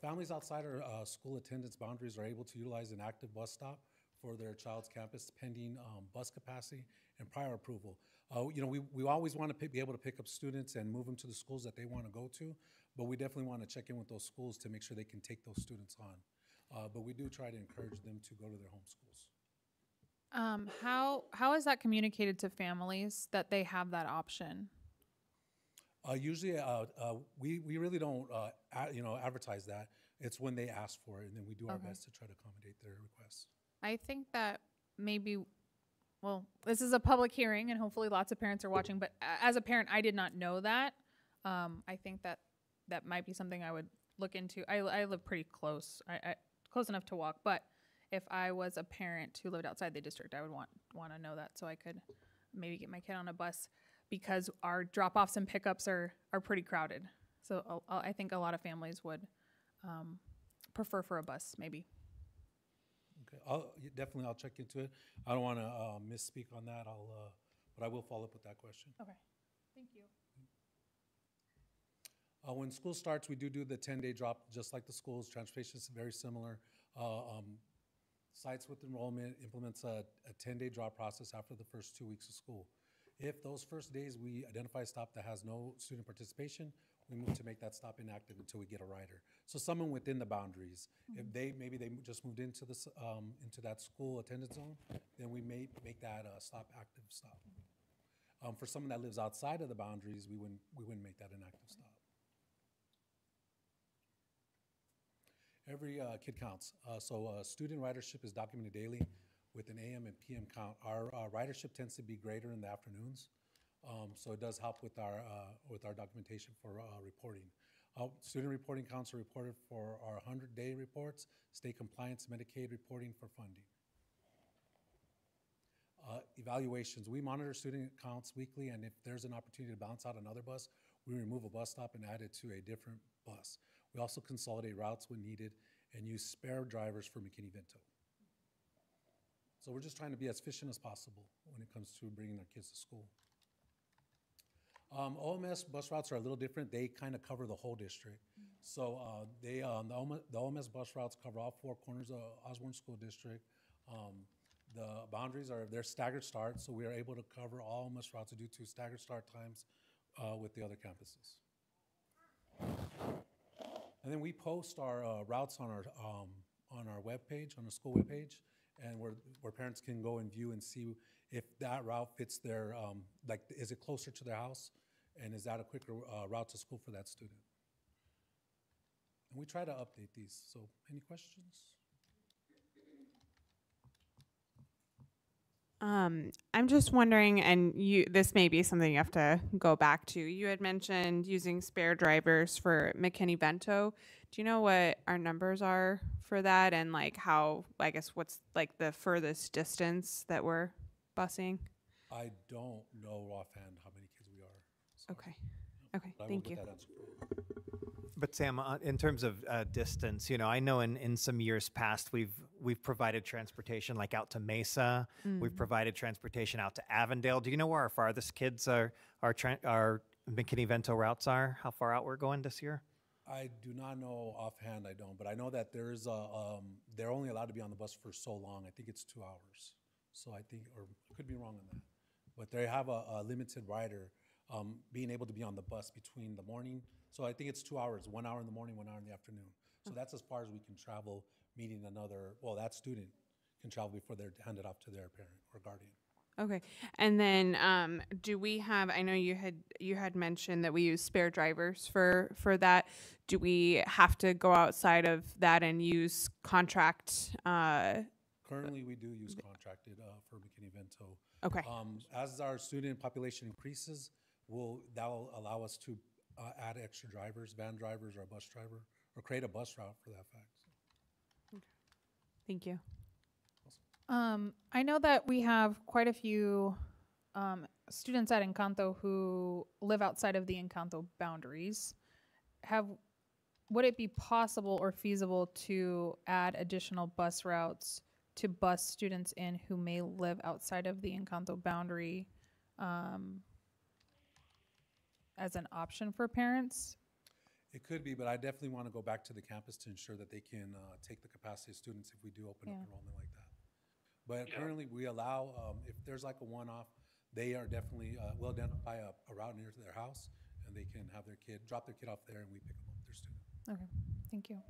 Families outside our school attendance boundaries are able to utilize an active bus stop for their child's campus pending bus capacity and prior approval. We always want to be able to pick up students and move them to the schools that they want to go to, but we definitely want to check in with those schools to make sure they can take those students on. But we do try to encourage them to go to their home schools. How is that communicated to families that they have that option? Usually, we really don't advertise that. It's when they ask for it, and then we do our best to try to accommodate their requests. I think that maybe, well, this is a public hearing, and hopefully lots of parents are watching. But as a parent, I did not know that. I think that that might be something I would look into. I live pretty close, close enough to walk, but if I was a parent who lived outside the district, I would want to know that so I could maybe get my kid on a bus, because our drop-offs and pickups are pretty crowded. So I think a lot of families would prefer for a bus, maybe. Okay, I'll check into it. I don't want to misspeak on that. But I will follow up with that question. Okay, thank you. When school starts, we do the 10-day drop, just like the schools. Transportation is very similar. Sites with enrollment implements a 10-day drop process after the first 2 weeks of school. If those first days we identify a stop that has no student participation, we move to make that stop inactive until we get a rider. So someone within the boundaries, if they just moved into that school attendance zone, then we may make that stop active stop. For someone that lives outside of the boundaries, we wouldn't make that an active stop. Every kid counts. So student ridership is documented daily with an AM and PM count. Our ridership tends to be greater in the afternoons, so it does help with our documentation for reporting. Student reporting counts are reported for our 100-day reports, state compliance, Medicaid reporting for funding. Evaluations. We monitor student counts weekly, and if there's an opportunity to bounce out another bus, we remove a bus stop and add it to a different bus. We also consolidate routes when needed and use spare drivers for McKinney-Vento. So we're just trying to be as efficient as possible when it comes to bringing our kids to school. OMS bus routes are a little different. They kind of cover the whole district. So the OMS bus routes cover all 4 corners of Osborne School District. The boundaries they're staggered start, so we are able to cover all OMS routes due to staggered start times with the other campuses. And then we post our routes on our webpage, on the school webpage, and where parents can go and view and see if that route fits their, is it closer to their house, and is that a quicker route to school for that student? And we try to update these. So, any questions? I'm just wondering, and this may be something you have to go back to. You had mentioned using spare drivers for McKinney-Vento. Do you know what our numbers are for that, and what's the furthest distance that we're busing? I don't know offhand how many kids we are. Sorry. Okay, thank you. But Sam, in terms of distance, I know in some years past we've provided transportation like out to Mesa. Mm-hmm. We've provided transportation out to Avondale. Do you know where our farthest kids our McKinney-Vento routes are? How far out we're going this year? I do not know offhand. I don't, but I know that there's they're only allowed to be on the bus for so long. I think it's 2 hours. So I think, or I could be wrong on that, but they have a limited rider being able to be on the bus between the morning. So I think it's 2 hours, 1 hour in the morning, 1 hour in the afternoon. So that's as far as we can travel, meeting that student can travel before they're handed off to their parent or guardian. Okay. And then do we have, I know you had mentioned that we use spare drivers for that. Do we have to go outside of that and use contract? Currently, we do use contracted for McKinney-Vento. Okay. As our student population increases, that'll allow us to add extra drivers, van drivers, or a bus driver, or create a bus route for that fact. Okay. Thank you. I know that we have quite a few students at Encanto who live outside of the Encanto boundaries. Would it be possible or feasible to add additional bus routes to bus students in who may live outside of the Encanto boundary as an option for parents? It could be, but I definitely want to go back to the campus to ensure that they can take the capacity of students if we do open up enrollment like that. But currently we allow, if there's like a one-off, they are definitely, will identify a route near to their house, and they can have drop their kid off there, and we pick them up, their student. Okay, thank you.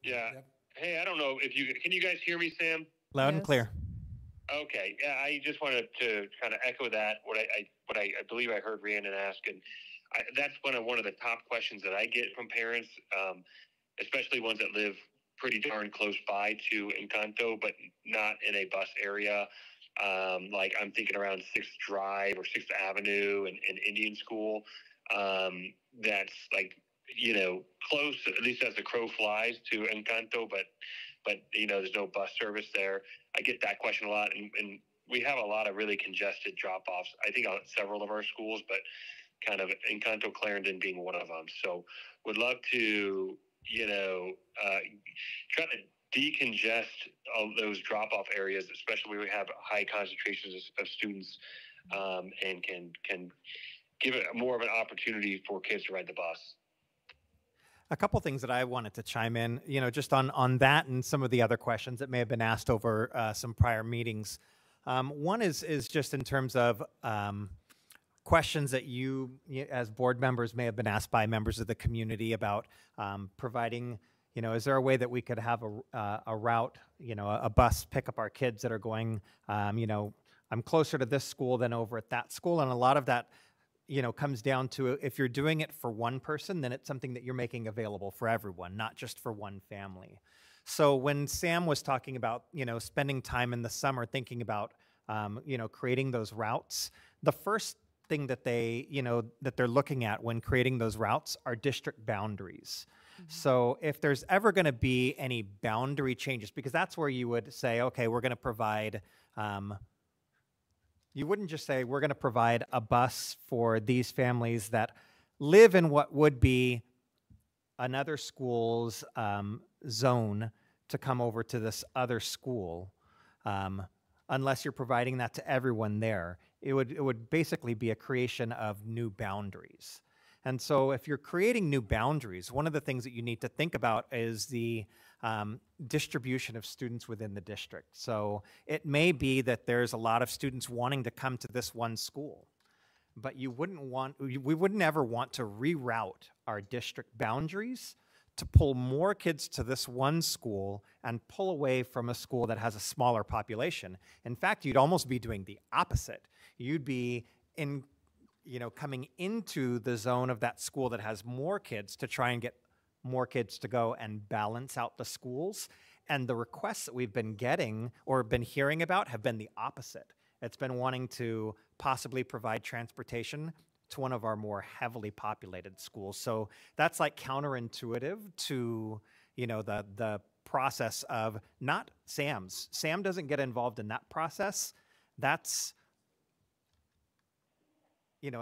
Yeah, Hey, I don't know if can you guys hear me, Sam? Loud and clear. Okay, yeah, I just wanted to kind of echo that what I believe I heard Rhiannon ask, and that's one of the top questions that I get from parents, especially ones that live pretty darn close by to Encanto, but not in a bus area. Like I'm thinking around Sixth Drive or Sixth Avenue and Indian School. That's like close, at least as the crow flies, to Encanto, but there's no bus service there. I get that question a lot, and we have a lot of really congested drop-offs. I think at several of our schools, but kind of Encanto Clarendon being one of them. So would love to, try to decongest all those drop-off areas, especially where we have high concentrations of students, and can give it more of an opportunity for kids to ride the bus. A couple things that I wanted to chime in, just on that and some of the other questions that may have been asked over some prior meetings. One is just in terms of questions that you, as board members, may have been asked by members of the community about providing, is there a way that we could have a route, a bus pick up our kids that are going, I'm closer to this school than over at that school, and a lot of that comes down to if you're doing it for one person, then it's something that you're making available for everyone, not just for one family. So when Sam was talking about, spending time in the summer thinking about, creating those routes, the first thing that that they're looking at when creating those routes are district boundaries. So if there's ever going to be any boundary changes, because that's where you would say, okay, we're going to provide, you wouldn't just say we're going to provide a bus for these families that live in what would be another school's zone to come over to this other school, unless you're providing that to everyone there. It would basically be a creation of new boundaries. And so if you're creating new boundaries, one of the things that you need to think about is the distribution of students within the district. So it may be that there's a lot of students wanting to come to this one school, but we wouldn't ever want to reroute our district boundaries to pull more kids to this one school and pull away from a school that has a smaller population. In fact, you'd almost be doing the opposite. You'd be coming into the zone of that school that has more kids to try and get more kids to go and balance out the schools. And the requests that we've been getting or been hearing about have been the opposite. It's been wanting to possibly provide transportation to one of our more heavily populated schools. So that's like counterintuitive to, the process of not Sam's. Sam doesn't get involved in that process. That's,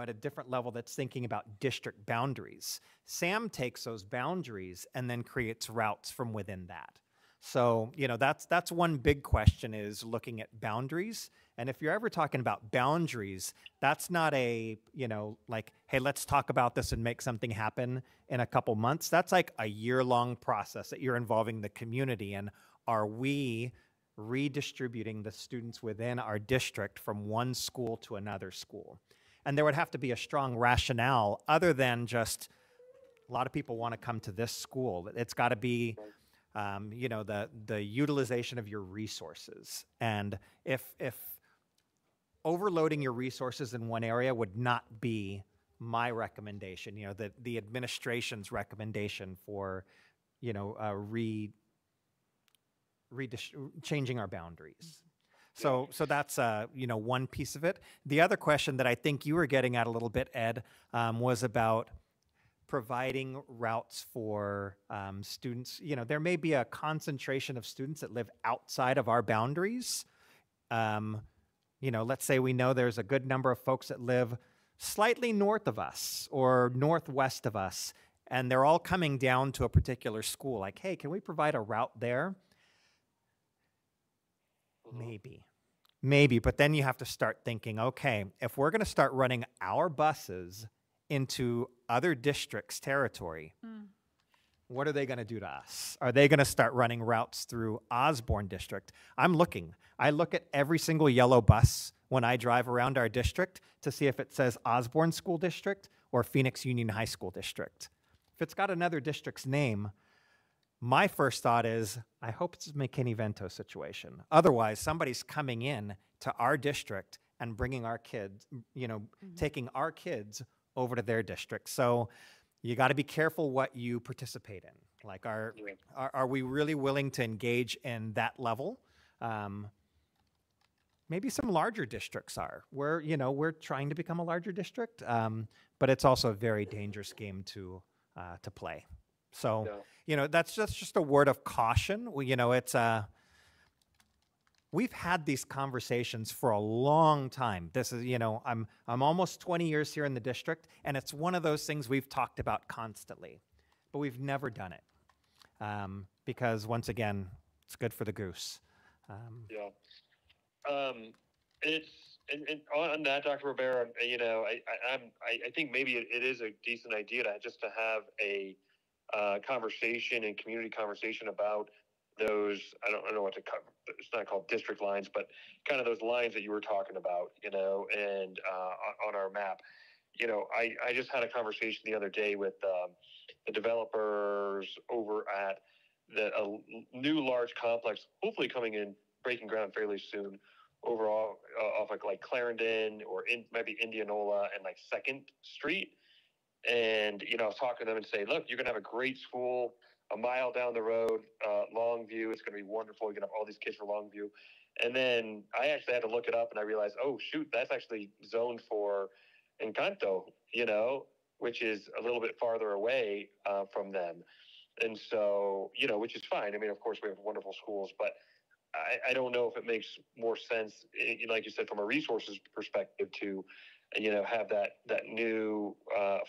at a different level that's thinking about district boundaries. Sam takes those boundaries and then creates routes from within that. So, that's one big question, is looking at boundaries. And if you're ever talking about boundaries, that's not a, like, hey, let's talk about this and make something happen in a couple months. That's like a year-long process that you're involving the community in. Are we redistributing the students within our district from one school to another school? And there would have to be a strong rationale other than just a lot of people want to come to this school. It's got to be, the utilization of your resources. And if overloading your resources in one area would not be my recommendation, the administration's recommendation for, changing our boundaries. So that's one piece of it. The other question that I think you were getting at a little bit, Ed, was about providing routes for students. There may be a concentration of students that live outside of our boundaries. Let's say we know there's a good number of folks that live slightly north of us or northwest of us, and they're all coming down to a particular school. Like, hey, can we provide a route there? Maybe, but then you have to start thinking, okay, if we're going to start running our buses into other districts' territory, what are they going to do to us? Are they going to start running routes through Osborne District? I look at every single yellow bus when I drive around our district to see if it says Osborne School District or Phoenix Union High School District. If it's got another district's name, my first thought is, I hope it's a McKinney-Vento situation. Otherwise, somebody's coming in to our district and bringing our kids, taking our kids over to their district. So you got to be careful what you participate in. Like, are we really willing to engage in that level? Maybe some larger districts are. We're trying to become a larger district, but it's also a very dangerous game to play. So, that's just a word of caution. We've had these conversations for a long time. This is, I'm almost 20 years here in the district, and it's one of those things we've talked about constantly, but we've never done it because, once again, it's good for the goose. It's and on that, Dr. Rivera, I think maybe it is a decent idea to have a conversation and community conversation about those. I don't know what to cover. It's not called district lines, but kind of those lines that you were talking about, and on our map. I just had a conversation the other day with the developers over at a new large complex, hopefully coming in, breaking ground fairly soon, overall off like Clarendon or maybe Indianola and like 2nd Street. And, I was talking to them and say, look, you're going to have a great school a mile down the road, Longview. It's going to be wonderful. You're going to have all these kids for Longview. And then I actually had to look it up, and I realized, oh, shoot, that's actually zoned for Encanto, which is a little bit farther away from them. And so, which is fine. I mean, of course, we have wonderful schools, but I don't know if it makes more sense, like you said, from a resources perspective to, have that new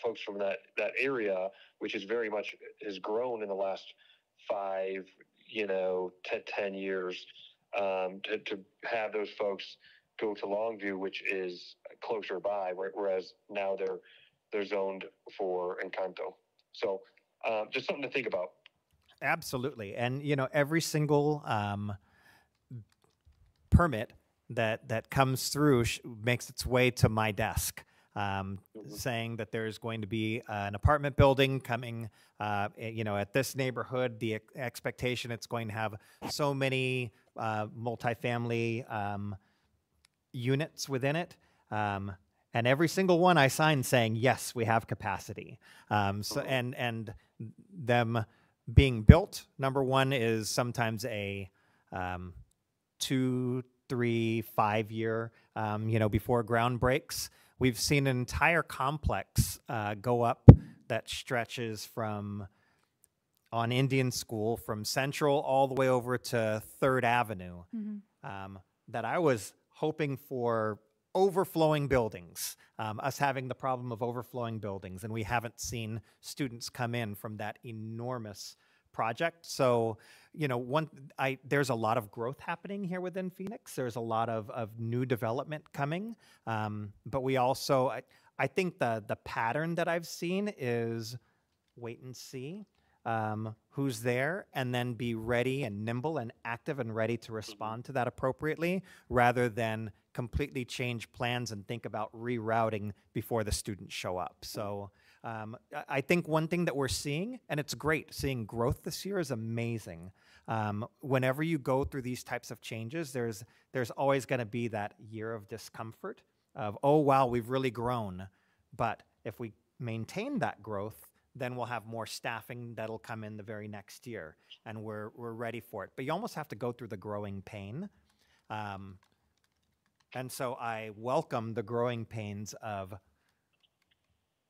folks from that area, which is very much has grown in the last 5, to 10 years, to have those folks go to Longview, which is closer by, whereas now they're zoned for Encanto. So just something to think about. Absolutely. And, every single permit that comes through makes its way to my desk, saying that there's going to be an apartment building coming, at this neighborhood. The expectation it's going to have so many multifamily units within it. And every single one I signed saying, yes, we have capacity. And them being built, number one, is sometimes a 2, 3, 5 year, before ground breaks. We've seen an entire complex go up that stretches from on Indian School from Central all the way over to 3rd Avenue, that I was hoping for overflowing buildings, us having the problem of overflowing buildings, and we haven't seen students come in from that enormous project. So, there's a lot of growth happening here within Phoenix. There's a lot of new development coming, but we also, I think the pattern that I've seen is wait and see who's there, and then be ready and nimble and active and ready to respond to that appropriately, rather than completely change plans and think about rerouting before the students show up. So I think one thing that we're seeing, and it's great, seeing growth this year is amazing. Whenever you go through these types of changes, there's always going to be that year of discomfort of, oh, wow, we've really grown. But if we maintain that growth, then we'll have more staffing that'll come in the very next year, and we're ready for it. But you almost have to go through the growing pain. And so I welcome the growing pains of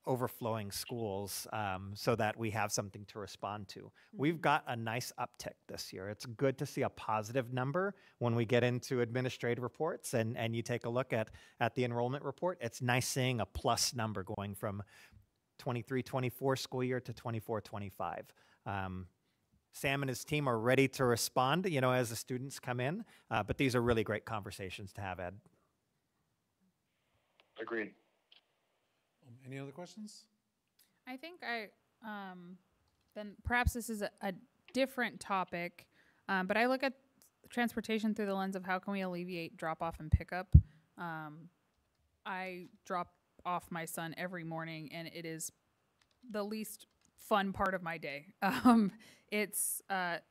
overflowing schools, so that we have something to respond to. We've got a nice uptick this year. It's good to see a positive number when we get into administrative reports and you take a look at the enrollment report. It's nice seeing a plus number going from 23-24 school year to 24-25. Sam and his team are ready to respond, as the students come in, but these are really great conversations to have, Ed. Agreed. Any other questions? I think then perhaps this is a different topic, but I look at transportation through the lens of how can we alleviate drop-off and pickup. I drop off my son every morning, and it is the least fun part of my day. It's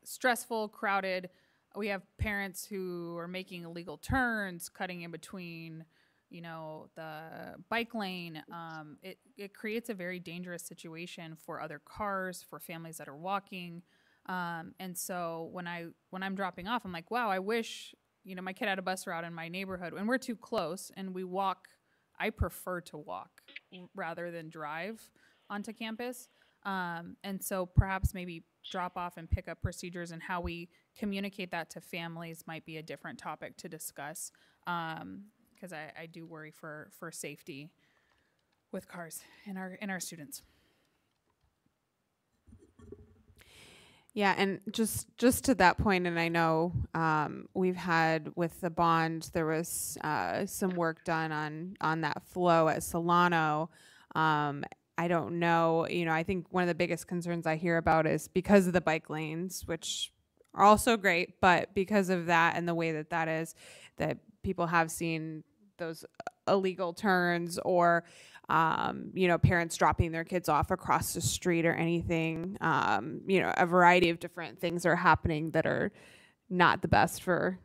stressful, crowded. We have parents who are making illegal turns, cutting in between, the bike lane. It creates a very dangerous situation for other cars, for families that are walking. And so when I'm dropping off, I'm like, wow, I wish, my kid had a bus route in my neighborhood, and we're too close, and we walk. I prefer to walk rather than drive onto campus. And so perhaps maybe drop off and pick up procedures and how we communicate that to families might be a different topic to discuss. Because I do worry for safety with cars and our students. Yeah, and just to that point, and I know we've had with the bond, there was some work done on that flow at Solano. I don't know, I think one of the biggest concerns I hear about is because of the bike lanes, which are also great, but because of that and the way that is, that people have seen those illegal turns or parents dropping their kids off across the street or anything. A variety of different things are happening that are not the best for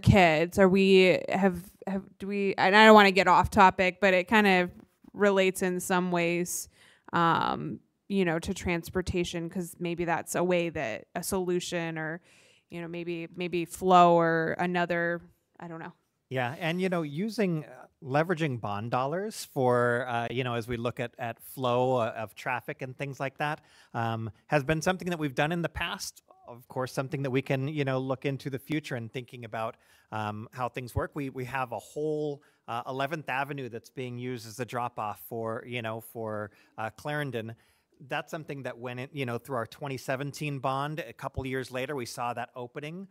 kids. Are we do we? And I don't want to get off topic, but it kind of relates in some ways, to transportation, because maybe that's a way that a solution, or maybe flow or another. I don't know. Yeah, and leveraging bond dollars for as we look at flow of traffic and things like that has been something that we've done in the past. Of course, something that we can look into the future and thinking about how things work. We have a whole 11th Avenue that's being used as a drop off for Clarendon. That's something that went in through our 2017 bond. A couple years later, we saw that opening.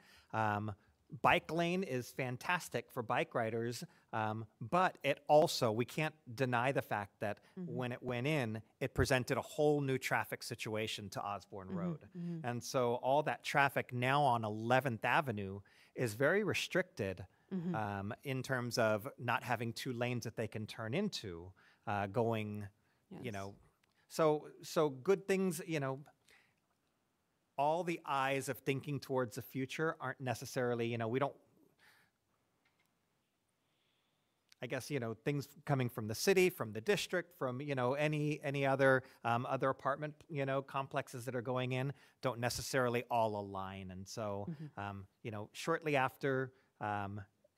Bike lane is fantastic for bike riders, but it also, we can't deny the fact that when it went in, it presented a whole new traffic situation to Osborne Road. And so all that traffic now on 11th Avenue is very restricted in terms of not having two lanes that they can turn into going, so good things, all the eyes of thinking towards the future aren't necessarily, we don't, I guess, things coming from the city, from the district, from, any other apartment, complexes that are going in don't necessarily all align. And so, shortly after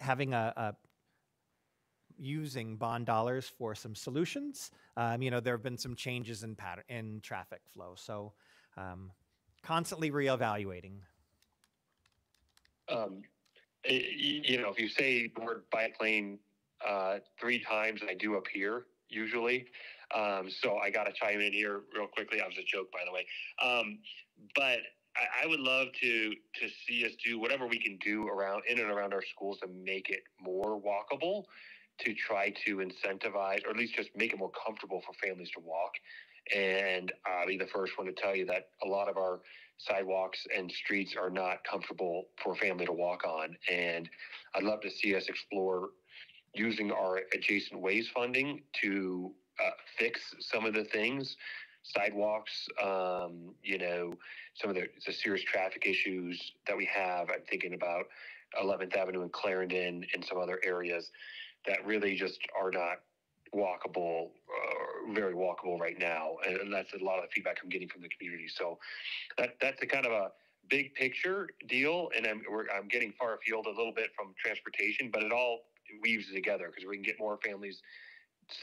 having using bond dollars for some solutions, there have been some changes in traffic flow. So, constantly reevaluating. If you say the word bike lane 3 times, I do appear usually. So I got to chime in here real quickly. That was a joke, by the way. But I would love to see us do whatever we can do in and around our schools to make it more walkable, to try to incentivize, or at least just make it more comfortable for families to walk. And I'll be the first one to tell you that a lot of our sidewalks and streets are not comfortable for a family to walk on. And I'd love to see us explore using our adjacent ways funding to fix some of the things, sidewalks, some of the serious traffic issues that we have. I'm thinking about 11th Avenue in Clarendon and some other areas that really just are not walkable, very walkable right now. And that's a lot of the feedback I'm getting from the community. So that's a kind of a big picture deal. And I'm getting far afield a little bit from transportation, but it all weaves together because we can get more families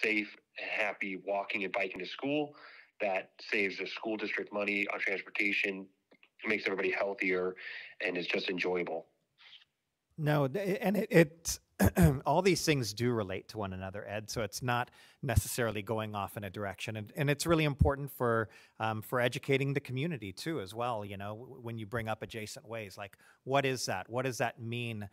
safe, happy, walking and biking to school. That saves the school district money on transportation, makes everybody healthier, and is just enjoyable. No, and it's all these things do relate to one another, Ed. So it's not necessarily going off in a direction, and it's really important for educating the community too, as well. When you bring up adjacent ways, like what is that? What does that mean?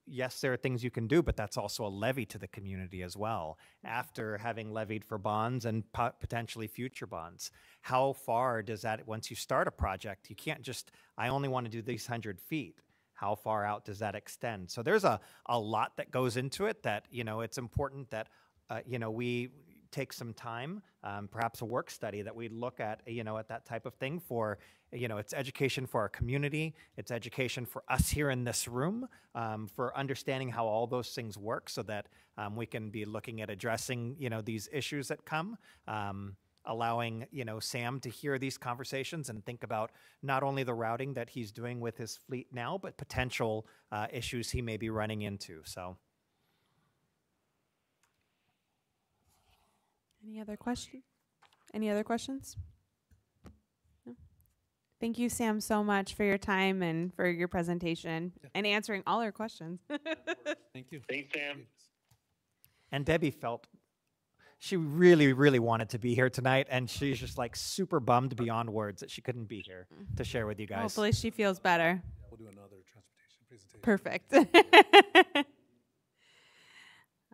Yes, there are things you can do, but that's also a levy to the community as well. After having levied for bonds and potentially future bonds, how far does that? Once you start a project, you can't just, I only want to do these 100 feet. How far out does that extend? So there's a lot that goes into it that, it's important that, we take some time, perhaps a work study that we look at, at that type of thing for, it's education for our community, it's education for us here in this room, for understanding how all those things work so that we can be looking at addressing, these issues that come. Allowing Sam to hear these conversations and think about not only the routing that he's doing with his fleet now, but potential issues he may be running into. So, any other questions? Any other questions? No? Thank you, Sam, so much for your time and for your presentation and answering all our questions. Thank you. Thanks, Sam. and Debbie felt. She really, really wanted to be here tonight, and she's just like super bummed beyond words that she couldn't be here to share with you guys. Hopefully she feels better. Yeah, we'll do another transportation presentation. Perfect.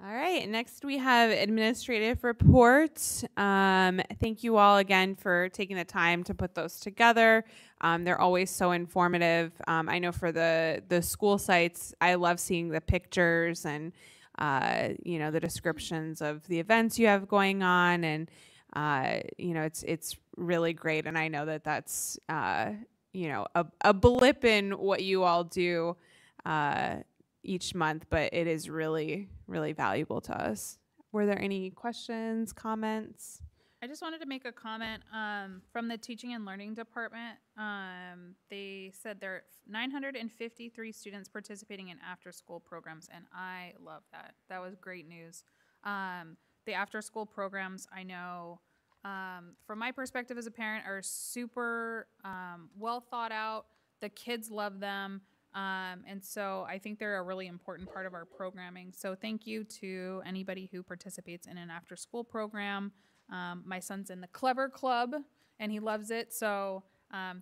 All right, next we have administrative reports. Thank you all again for taking the time to put those together. They're always so informative. I know for the school sites, I love seeing the pictures and the descriptions of the events you have going on, and it's really great. And I know that that's a blip in what you all do each month, but it is really, really valuable to us. Were there any questions, comments? I just wanted to make a comment from the teaching and learning department. They said there are 953 students participating in after-school programs, and I love that. That was great news. The after-school programs, I know, from my perspective as a parent, are super well thought out. The kids love them. And so I think they're a really important part of our programming. So thank you to anybody who participates in an after-school program. My son's in the Clever Club, and he loves it. So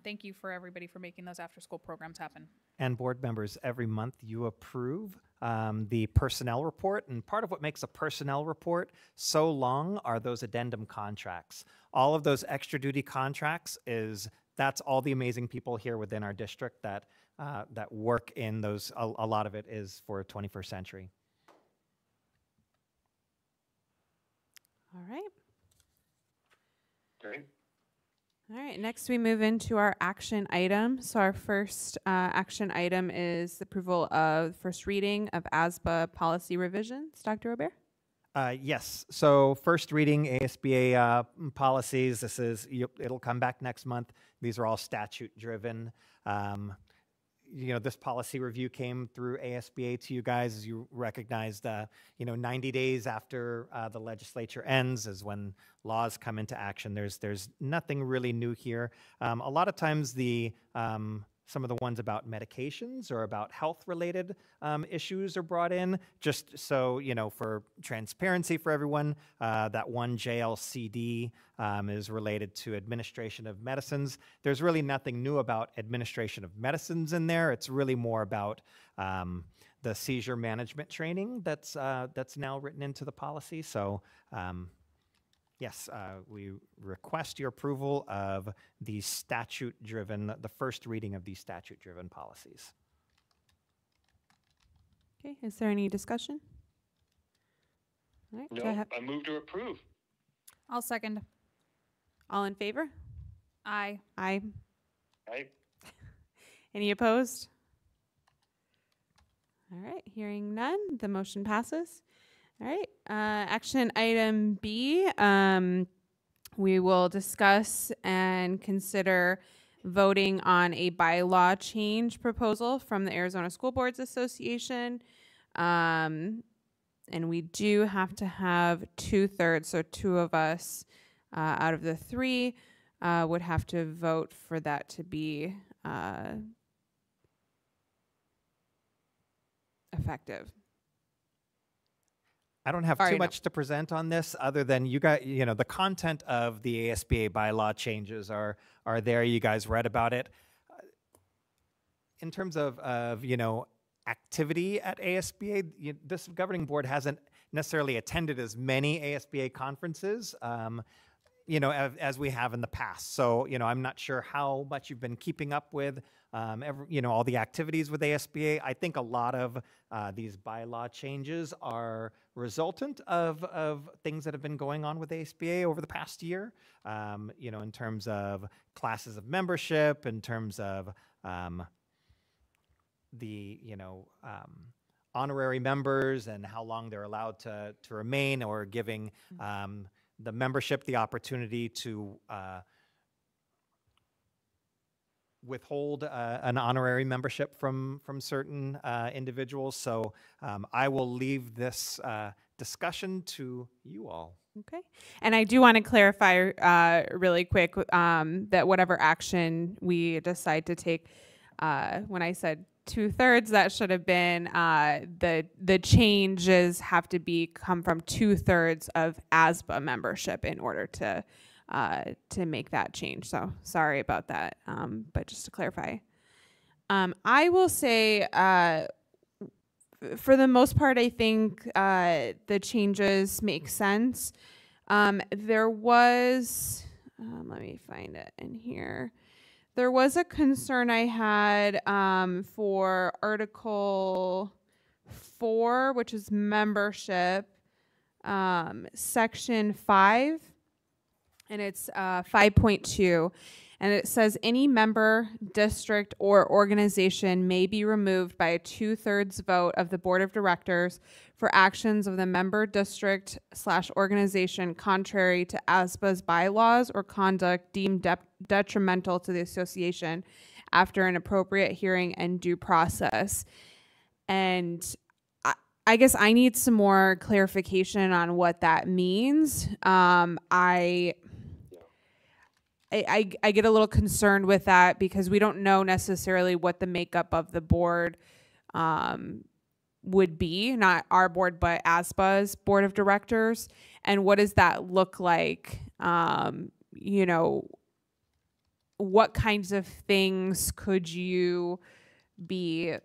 thank you for everybody for making those after-school programs happen. And board members, every month you approve the personnel report. And part of what makes a personnel report so long are those addendum contracts. All of those extra duty contracts that's all the amazing people here within our district that work in those. A lot of it is for 21st century. All right. Great. All right, next we move into our action item. So our first action item is the approval of first reading of ASBA policy revisions. Dr. Robert? Yes. So first reading ASBA policies. It'll come back next month. These are all statute driven. This policy review came through ASBA to you guys, as you recognized, 90 days after the legislature ends is when laws come into action. There's nothing really new here. A lot of times some of the ones about medications or about health-related issues are brought in, just so, for transparency for everyone. That one JLCD is related to administration of medicines. There's really nothing new about administration of medicines in there. It's really more about the seizure management training that's now written into the policy. So yes, we request your approval of the the first reading of these statute-driven policies. Okay, is there any discussion? All right, No, I move to approve. I'll second. All in favor? Aye. Aye. Aye. Any opposed? All right, hearing none, the motion passes. All right, action item B, we will discuss and consider voting on a bylaw change proposal from the Arizona School Boards Association. And we do have to have 2/3, so 2 of us out of the 3 would have to vote for that to be effective. I don't have too much to present on this other than you guys, the content of the ASBA bylaw changes are there. You guys read about it. In terms of activity at ASBA, this governing board hasn't necessarily attended as many ASBA conferences. as we have in the past. So, I'm not sure how much you've been keeping up with, all the activities with ASBA. I think a lot of these bylaw changes are resultant of things that have been going on with ASBA over the past year, in terms of classes of membership, in terms of the, honorary members and how long they're allowed to remain, or giving the membership the opportunity to withhold an honorary membership from certain individuals. So I will leave this discussion to you all. Okay. And I do want to clarify really quick that whatever action we decide to take, when I said 2/3, that should have been the changes have to come from 2/3 of ASBA membership in order to make that change. So sorry about that, but just to clarify. I will say, for the most part, I think the changes make sense. There was, let me find it in here. There was a concern I had for Article 4, which is membership, Section 5, and it's 5.2. And it says any member, district, or organization may be removed by a 2/3 vote of the board of directors for actions of the member, district / organization contrary to ASBA's bylaws or conduct deemed detrimental to the association after an appropriate hearing and due process. And I guess I need some more clarification on what that means. I get a little concerned with that because we don't know necessarily what the makeup of the board would be, not our board, but ASBA's board of directors. And what does that look like? What kinds of things could you be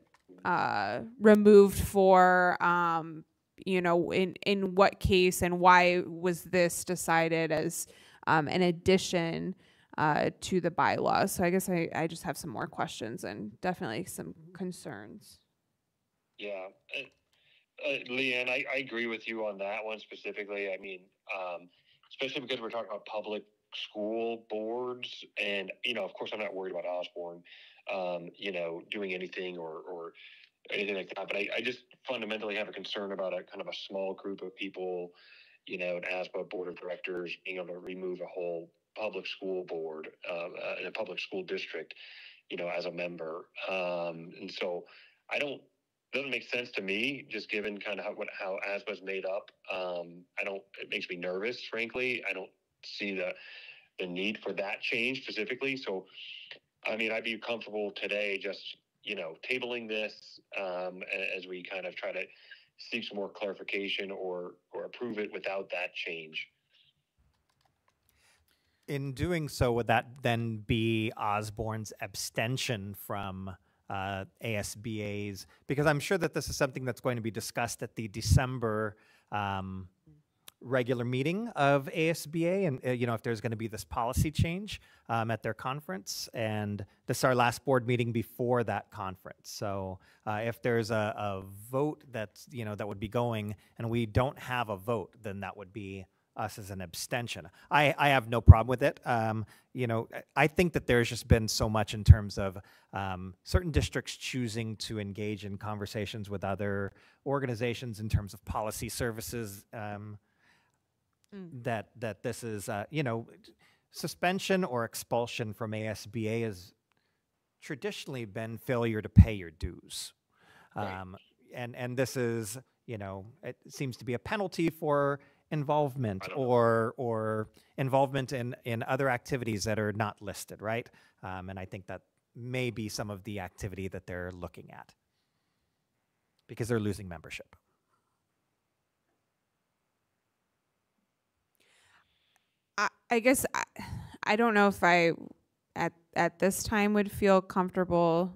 removed for? In what case, and why was this decided as an addition to the bylaws? So I guess I just have some more questions and definitely some concerns. Yeah. Leanne, I agree with you on that one specifically. I mean, especially because we're talking about public school boards, and, of course I'm not worried about Osborne, doing anything or anything like that, but I just fundamentally have a concern about a kind of a small group of people, an ASBA board of directors being able to remove a whole public school board in a public school district, as a member. And so it doesn't make sense to me, just given kind of how ASBA is made up. It makes me nervous, frankly. I don't see the need for that change specifically. So, I mean, I'd be comfortable today just, tabling this as we kind of try to seek some more clarification or approve it without that change. In doing so, would that then be Osborne's abstention from ASBA's? Because I'm sure that this is something that's going to be discussed at the December regular meeting of ASBA, and if there's going to be this policy change at their conference, and this is our last board meeting before that conference. So if there's a vote that's that would be going, and we don't have a vote, then that would be us as an abstention. I have no problem with it. I think that there's just been so much in terms of certain districts choosing to engage in conversations with other organizations in terms of policy services. That this is, suspension or expulsion from ASBA has traditionally been failure to pay your dues. Right. And this is, it seems to be a penalty for involvement or involvement in other activities that are not listed, right? And I think that may be some of the activity that they're looking at because they're losing membership. I guess I don't know if I at this time would feel comfortable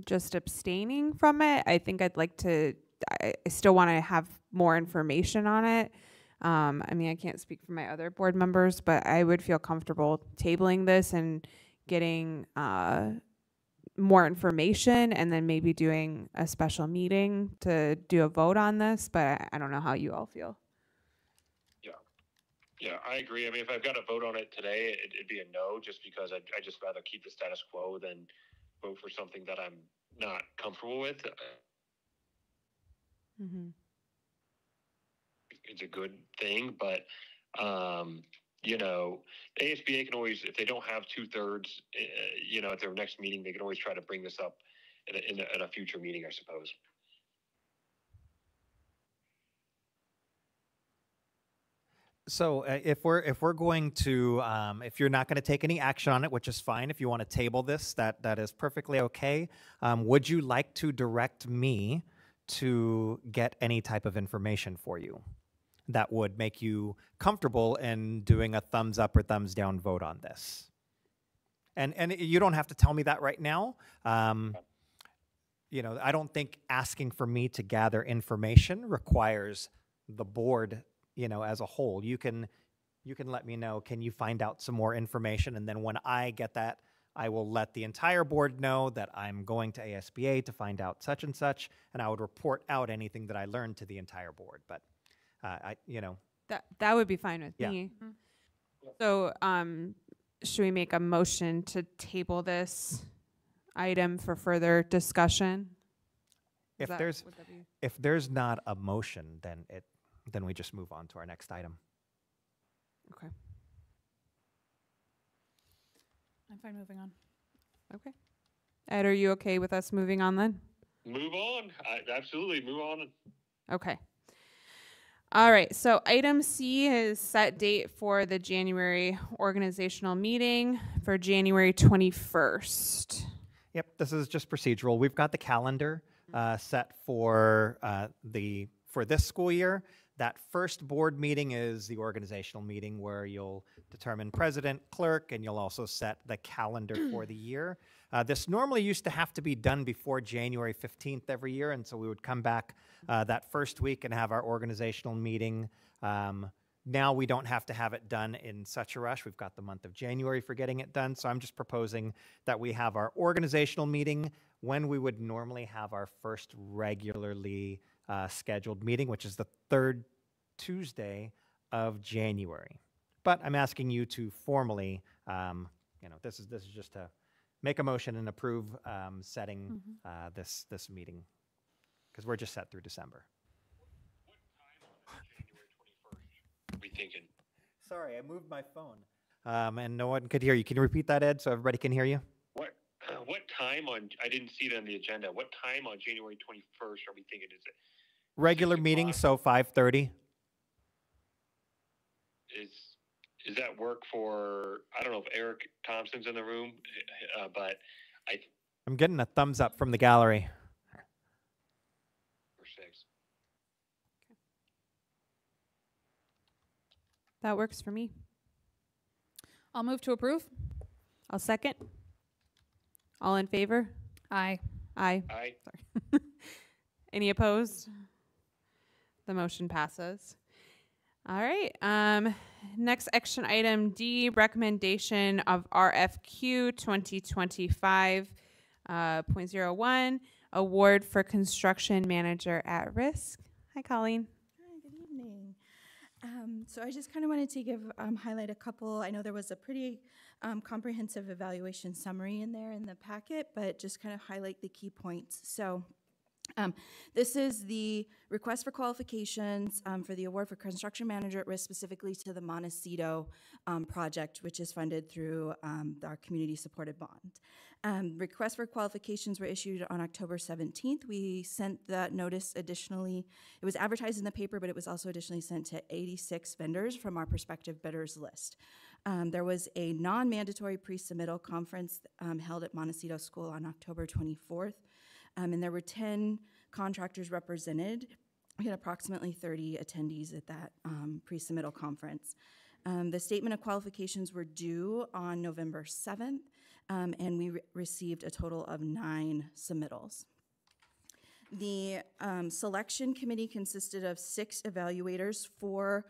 just abstaining from it. I think I still want to have more information on it. I mean, I can't speak for my other board members, but I would feel comfortable tabling this and getting more information and then maybe doing a special meeting to do a vote on this, but I don't know how you all feel. Yeah, I agree. I mean, if I've got to vote on it today, it'd be a no, just because I just rather keep the status quo than vote for something that I'm not comfortable with. Mm-hmm. It's a good thing, but you know, ASBA can always, if they don't have 2/3, you know, at their next meeting, they can always try to bring this up in a future meeting, I suppose. So if we're going to if you're not going to take any action on it, which is fine, if you want to table this, that is perfectly okay. Would you like to direct me to get any type of information for you that would make you comfortable in doing a thumbs up or thumbs down vote on this? And you don't have to tell me that right now. You know, I don't think asking for me to gather information requires the board, you know, as a whole. You can let me know, can you find out some more information? And then when I get that, I will let the entire board know that I'm going to ASBA to find out such and such, and I would report out anything that I learned to the entire board. But you know, that would be fine with Yeah. me. So should we make a motion to table this item for further discussion? if there's not a motion, then we just move on to our next item. Okay. I'm fine moving on. Okay. Ed, are you okay with us moving on then? Move on. Absolutely, move on. Okay. All right. So item C is set date for the January organizational meeting for January 21st. Yep, this is just procedural. We've got the calendar set for this school year. That first board meeting is the organizational meeting where you'll determine president, clerk, and you'll also set the calendar for the year. This normally used to have to be done before January 15th every year, and so we would come back that first week and have our organizational meeting. Now we don't have to have it done in such a rush. We've got the month of January for getting it done, so I'm just proposing that we have our organizational meeting when we would normally have our first regularly scheduled meeting, which is the third Tuesday of January. But I'm asking you to formally, you know, this is just to make a motion and approve setting this meeting, because we're just set through December. What are we thinking? Sorry, I moved my phone. And no one could hear you. Can you repeat that, Ed, so everybody can hear you? What time on? I didn't see it on the agenda. What time on January 21st are we thinking? Is it Regular meeting, so 5:30. Is that work for? I don't know if Eric Thompson's in the room, but I'm getting a thumbs up from the gallery. for 6. That works for me. I'll move to approve. I'll second. All in favor? Aye. Aye. Aye. Sorry. Any opposed? The motion passes. All right. Next action item D, recommendation of RFQ 2025.01, award for construction manager at risk. Hi, Colleen. Hi, good evening. So I just kind of wanted to highlight a couple. I know there was a pretty comprehensive evaluation summary in there in the packet, but just kind of highlight the key points. So this is the request for qualifications for the award for construction manager at risk, specifically to the Montecito project, which is funded through our community supported bond. Requests for qualifications were issued on October 17th. We sent that notice additionally. It was advertised in the paper, but it was also additionally sent to 86 vendors from our prospective bidders list. There was a non-mandatory pre-submittal conference held at Montecito School on October 24th. And there were 10 contractors represented. We had approximately 30 attendees at that pre-submittal conference. The statement of qualifications were due on November 7th, and we received a total of 9 submittals. The selection committee consisted of 6 evaluators, 4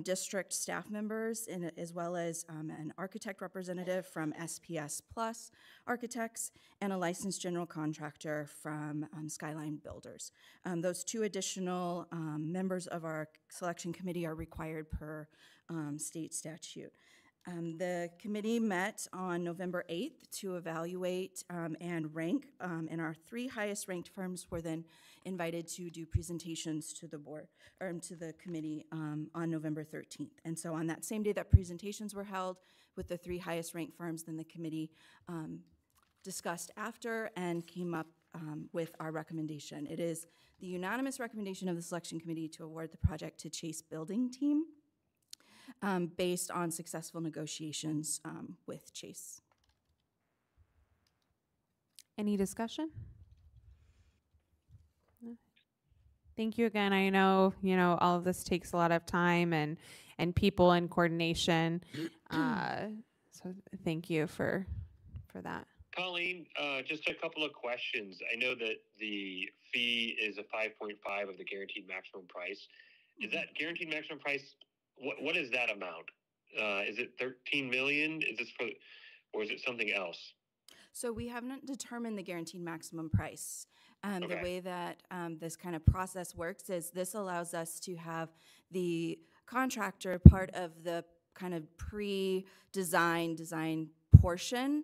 district staff members, and as well as an architect representative from SPS Plus Architects and a licensed general contractor from Skyline Builders. Those 2 additional members of our selection committee are required per state statute. The committee met on November 8th to evaluate and rank, and our 3 highest ranked firms were then invited to do presentations to the board, or to the committee on November 13th. And so on that same day that presentations were held with the 3 highest ranked firms, then the committee discussed after and came up with our recommendation. It is the unanimous recommendation of the selection committee to award the project to Chase Building Team, based on successful negotiations with Chase. Any discussion? No. Thank you again. I know, all of this takes a lot of time and people and coordination. So thank you for that. Colleen, just a couple of questions. I know that the fee is a 5.5 of the guaranteed maximum price. Is that guaranteed maximum price? What is that amount? Is it 13 million? Is this or is it something else? So we haven't determined the guaranteed maximum price. Okay. The way that this kind of process works is this allows us to have the contractor part of the kind of design portion,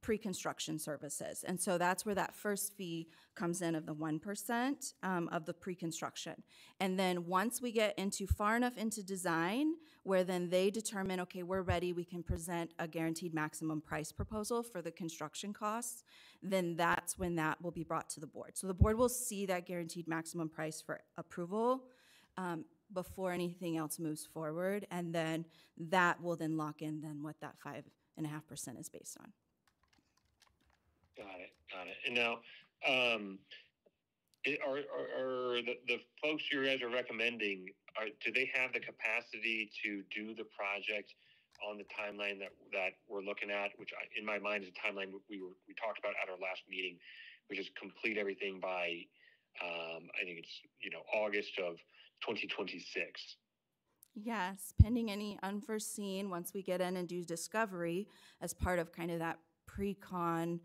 pre-construction services. And so that's where that first fee comes in of the 1% of the pre-construction. And then once we get far enough into design, where then they determine, okay, we're ready, we can present a guaranteed maximum price proposal for the construction costs, then that's when that will be brought to the board. So the board will see that guaranteed maximum price for approval before anything else moves forward, and then that will then lock in then what that 5.5% is based on. Got it. And now, are the folks you guys are recommending, do they have the capacity to do the project on the timeline that we're looking at, which in my mind is a timeline we talked about at our last meeting, which is complete everything by, I think it's, August of 2026. Yes, pending any unforeseen, once we get in and do discovery as part of kind of that pre-con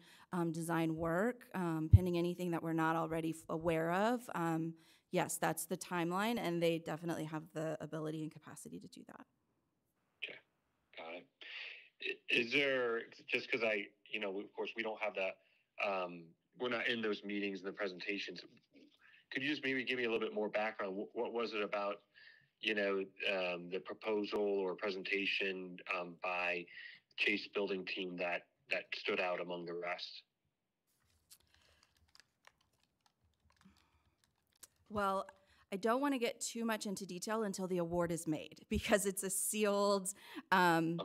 design work, pending anything that we're not already aware of. Yes, that's the timeline, and they definitely have the ability and capacity to do that. Okay, got it. Is there, just because of course we don't have that, we're not in those meetings and the presentations, could you just maybe give me a little bit more background? What was it about, the proposal or presentation by Chase Building Team that stood out among the rest? Well, I don't want to get too much into detail until the award is made, because it's a sealed kind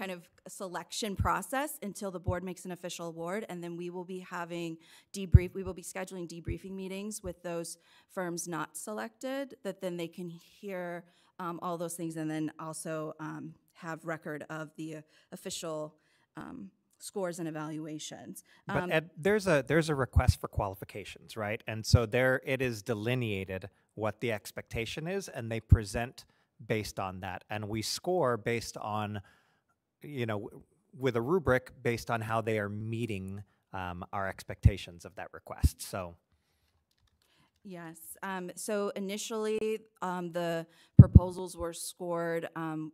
of selection process until the board makes an official award, and then we will be having we will be scheduling debriefing meetings with those firms not selected, that then they can hear all those things, and then also have record of the official scores and evaluations. But Ed, there's a request for qualifications, right? And so there it is delineated what the expectation is, and they present based on that. And we score based on, with a rubric based on how they are meeting our expectations of that request. So. Yes. So initially, the proposals were scored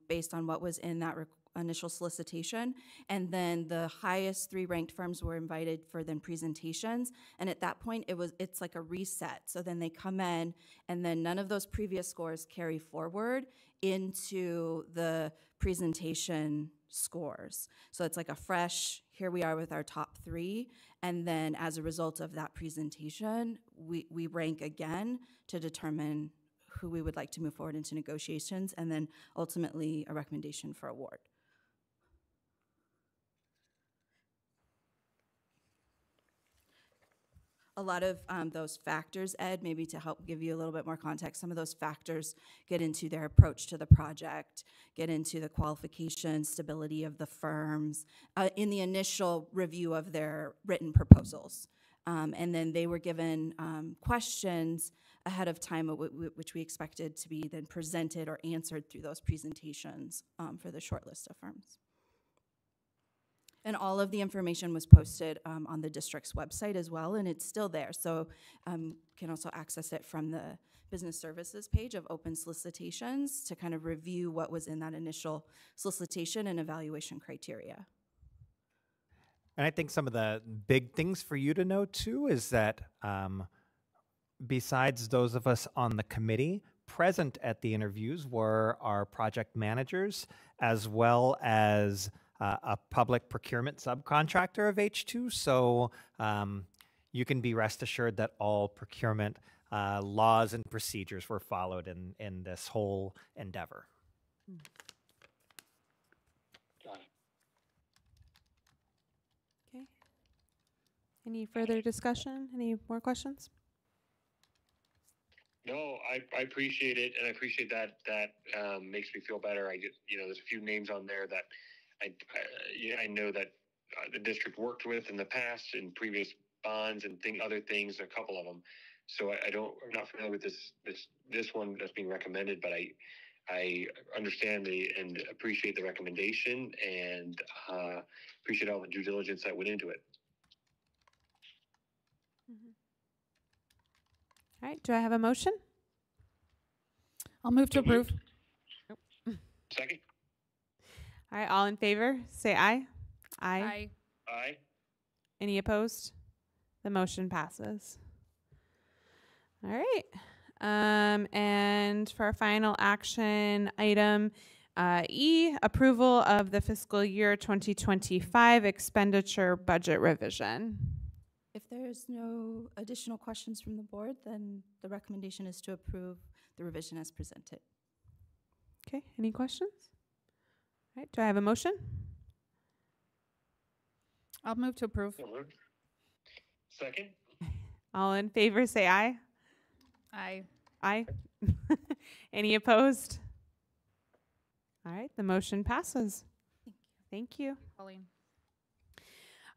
based on what was in that initial solicitation, and then the highest 3 ranked firms were invited for then presentations, and at that point it's like a reset. So then they come in, and then none of those previous scores carry forward into the presentation scores. So it's like a fresh, here we are with our top 3, and then as a result of that presentation, we rank again to determine who we would like to move forward into negotiations, and then ultimately a recommendation for award. A lot of those factors, Ed, maybe to help give you a little bit more context, some of those factors get into their approach to the project, get into the qualification, stability of the firms, in the initial review of their written proposals. And then they were given questions ahead of time, which we expected to be then presented or answered through those presentations for the short list of firms. And all of the information was posted on the district's website as well, and it's still there. So can also access it from the business services page of open solicitations to kind of review what was in that initial solicitation and evaluation criteria. And I think some of the big things for you to know too is that besides those of us on the committee, present at the interviews were our project managers, as well as a public procurement subcontractor of H2. So you can be rest assured that all procurement laws and procedures were followed in this whole endeavor. Got it. Okay. Any further discussion? Any more questions? No, I appreciate it, and I appreciate that. That makes me feel better. I get, there's a few names on there that I know that the district worked with in the past in previous bonds and other things. A couple of them. So I'm not familiar with this one that's being recommended, but I understand and appreciate the recommendation, and appreciate all the due diligence that went into it. All right, do I have a motion? I'll move to approve. Second. All right, all in favor, say aye. Aye. Aye. Any opposed? The motion passes. All right. And for our final action item, E, approval of the fiscal year 2025 expenditure budget revision. If there's no additional questions from the board, then the recommendation is to approve the revision as presented. Okay, any questions? All right, do I have a motion? I'll move to approve. Second. All in favor, say aye. Aye. Aye. Any opposed? All right, the motion passes. Thank you. Pauline.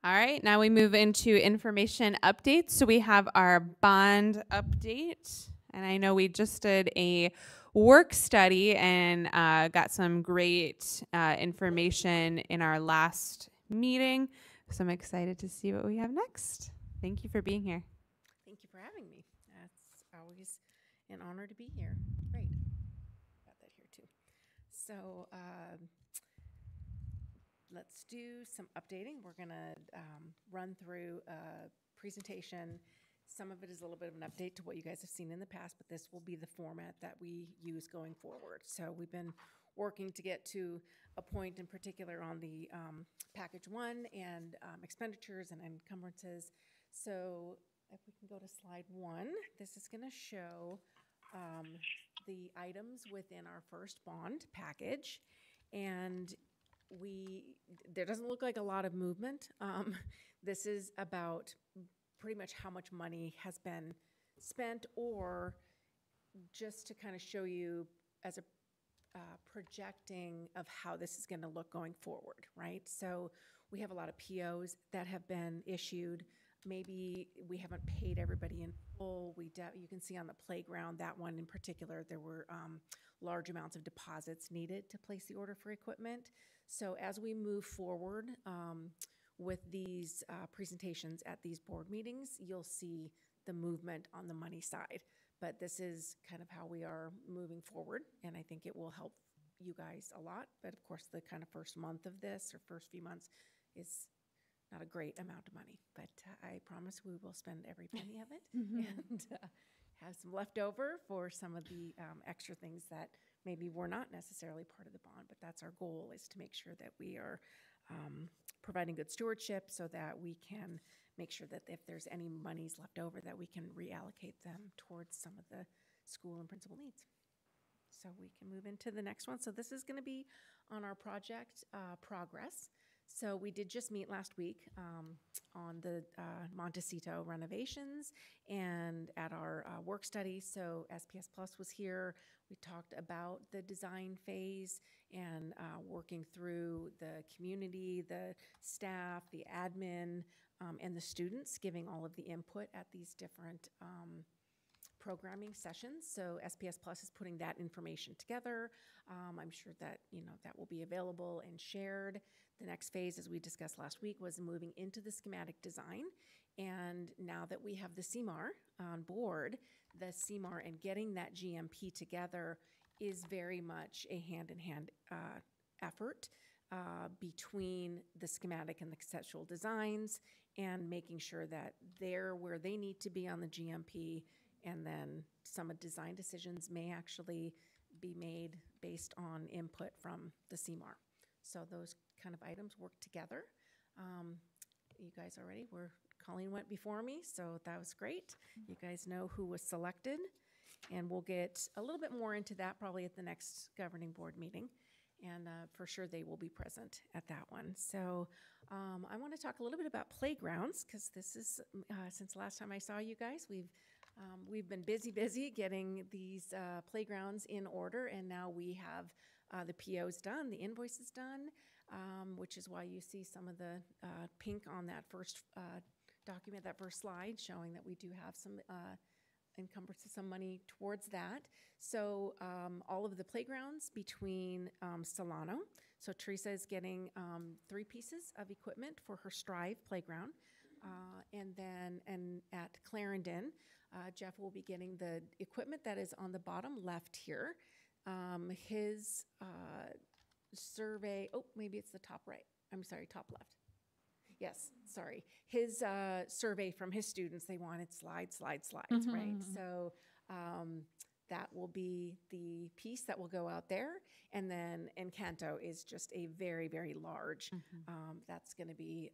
All right, now we move into information updates. So we have our bond update, and I know we just did a work study and got some great information in our last meeting. So I'm excited to see what we have next. Thank you for being here. Thank you for having me. It's always an honor to be here. Great. Got that here too. So let's do some updating. We're going to run through a presentation. Some of it is a little bit of an update to what you guys have seen in the past, but this will be the format that we use going forward. So we've been working to get to a point in particular on the package one and expenditures and encumbrances. So if we can go to slide 1, this is going to show the items within our first bond package. And there doesn't look like a lot of movement. This is about pretty much how much money has been spent, or just to kind of show you as a projecting of how this is going to look going forward, right? So we have a lot of POs that have been issued. Maybe we haven't paid everybody in full. You can see on the playground, that one in particular, there were large amounts of deposits needed to place the order for equipment. So as we move forward with these presentations at these board meetings, you'll see the movement on the money side. But this is kind of how we are moving forward, and I think it will help you guys a lot. But of course, the kind of first month of this, or first few months, is not a great amount of money. But I promise we will spend every penny of it and have some left over for some of the extra things that maybe were not necessarily part of the bond. But that's our goal, is to make sure that we are providing good stewardship so that we can make sure that if there's any monies left over, that we can reallocate them towards some of the school and principal needs. So we can move into the next one. So this is going to be on our project progress. So we did just meet last week on the Montecito renovations and at our work study. So SPS Plus was here. We talked about the design phase and working through the community, the staff, the admin, and the students giving all of the input at these different programming sessions. So SPS Plus is putting that information together. I'm sure that, that will be available and shared. The next phase, as we discussed last week, was moving into the schematic design. And now that we have the CMAR on board, the CMAR and getting that GMP together is very much a hand-in-hand effort between the schematic and the conceptual designs and making sure that they're where they need to be on the GMP, and then some design decisions may actually be made based on input from the CMAR. So those kind of items work together. You guys already were, Colleen went before me, so that was great. You guys know who was selected, and we'll get a little bit more into that probably at the next governing board meeting. And for sure they will be present at that one. So I want to talk a little bit about playgrounds, because this is, since last time I saw you guys, we've been busy getting these playgrounds in order, and now we have the POs done, the invoices done, which is why you see some of the pink on that first document, that first slide, showing that we do have some encumbrances, some money towards that. So all of the playgrounds between Solano. So Teresa is getting 3 pieces of equipment for her Strive playground. And then at Clarendon, Jeff will be getting the equipment that is on the bottom left here. His survey, oh, maybe it's the top right. I'm sorry, top left. Yes, sorry. His survey from his students, they wanted slides, right? So that will be the piece that will go out there. And then Encanto is just a very, very large, that's going to be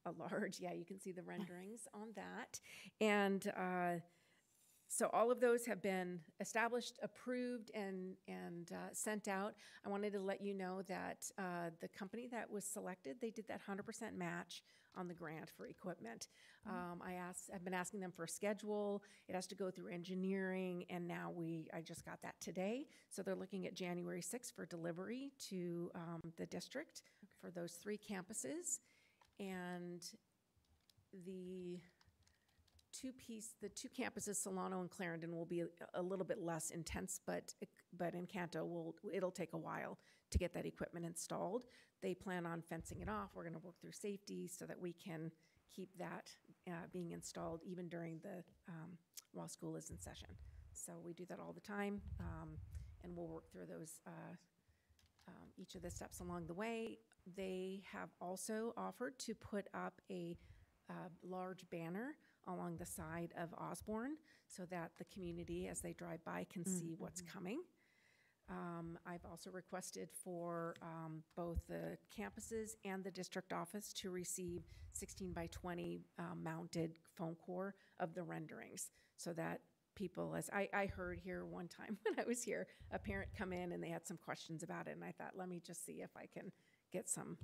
a large, yeah, you can see the renderings on that. And so all of those have been established, approved, and sent out. I wanted to let you know that the company that was selected, they did that 100% match on the grant for equipment. I've been asking them for a schedule. It has to go through engineering, and now I just got that today. So they're looking at January 6th for delivery to the district for those 3 campuses. And the two campuses, Solano and Clarendon, will be a little bit less intense, but Encanto it'll take a while to get that equipment installed. They plan on fencing it off. We're going to work through safety so that we can keep that being installed even during while school is in session. So we do that all the time, and we'll work through those each of the steps along the way. They have also offered to put up a large banner along the side of Osborne so that the community, as they drive by, can see what's coming. I've also requested for both the campuses and the district office to receive 16 by 20 mounted foam core of the renderings, so that people, as I heard here one time when I was here, a parent come in and they had some questions about it, and I thought, let me just see if I can get some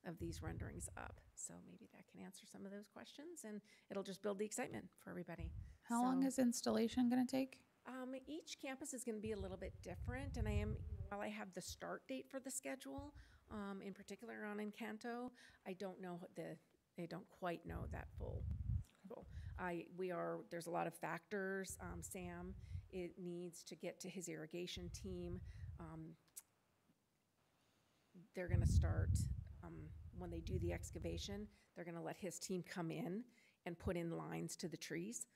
of these renderings up. So maybe that can answer some of those questions, and it'll just build the excitement for everybody. How long is installation going to take? Each campus is going to be a little bit different, and while I have the start date for the schedule, in particular on Encanto, I don't quite know that full. There's a lot of factors. Sam, it needs to get to his irrigation team. They're going to start, when they do the excavation, they're going to let his team come in and put in lines to the trees.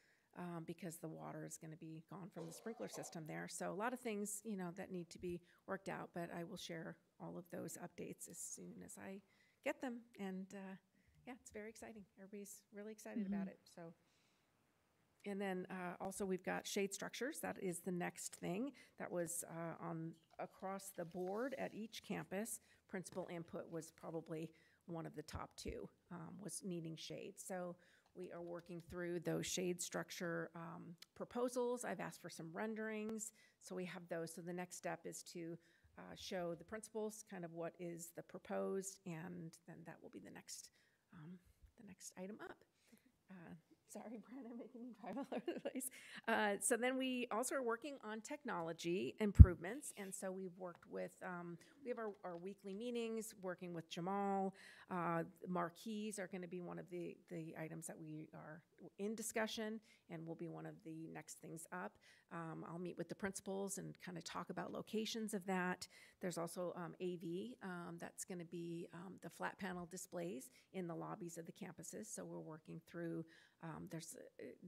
Because the water is going to be gone from the sprinkler system there. So a lot of things, that need to be worked out, but I will share all of those updates as soon as I get them. And yeah, it's very exciting. Everybody's really excited about it. So, and then also we've got shade structures. That is the next thing that was across the board at each campus. Principal input was probably one of the top 2, was needing shade. So we are working through those shade structure proposals. I've asked for some renderings, so we have those. So the next step is to show the principals kind of what is the proposed, and then that will be the next item up. Sorry, Brandon, making me drive all over the place. So then we also are working on technology improvements. And so we've worked with, we have our weekly meetings, working with Jamal. Marquees are going to be one of the items that we are in discussion and will be one of the next things up. I'll meet with the principals and kind of talk about locations of that. There's also AV, that's going to be the flat panel displays in the lobbies of the campuses. So we're working through,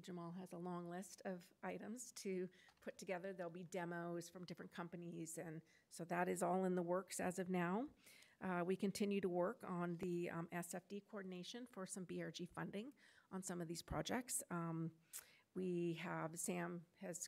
Jamal has a long list of items to put together. There'll be demos from different companies, and so that is all in the works as of now. We continue to work on the SFD coordination for some BRG funding on some of these projects. We have, Sam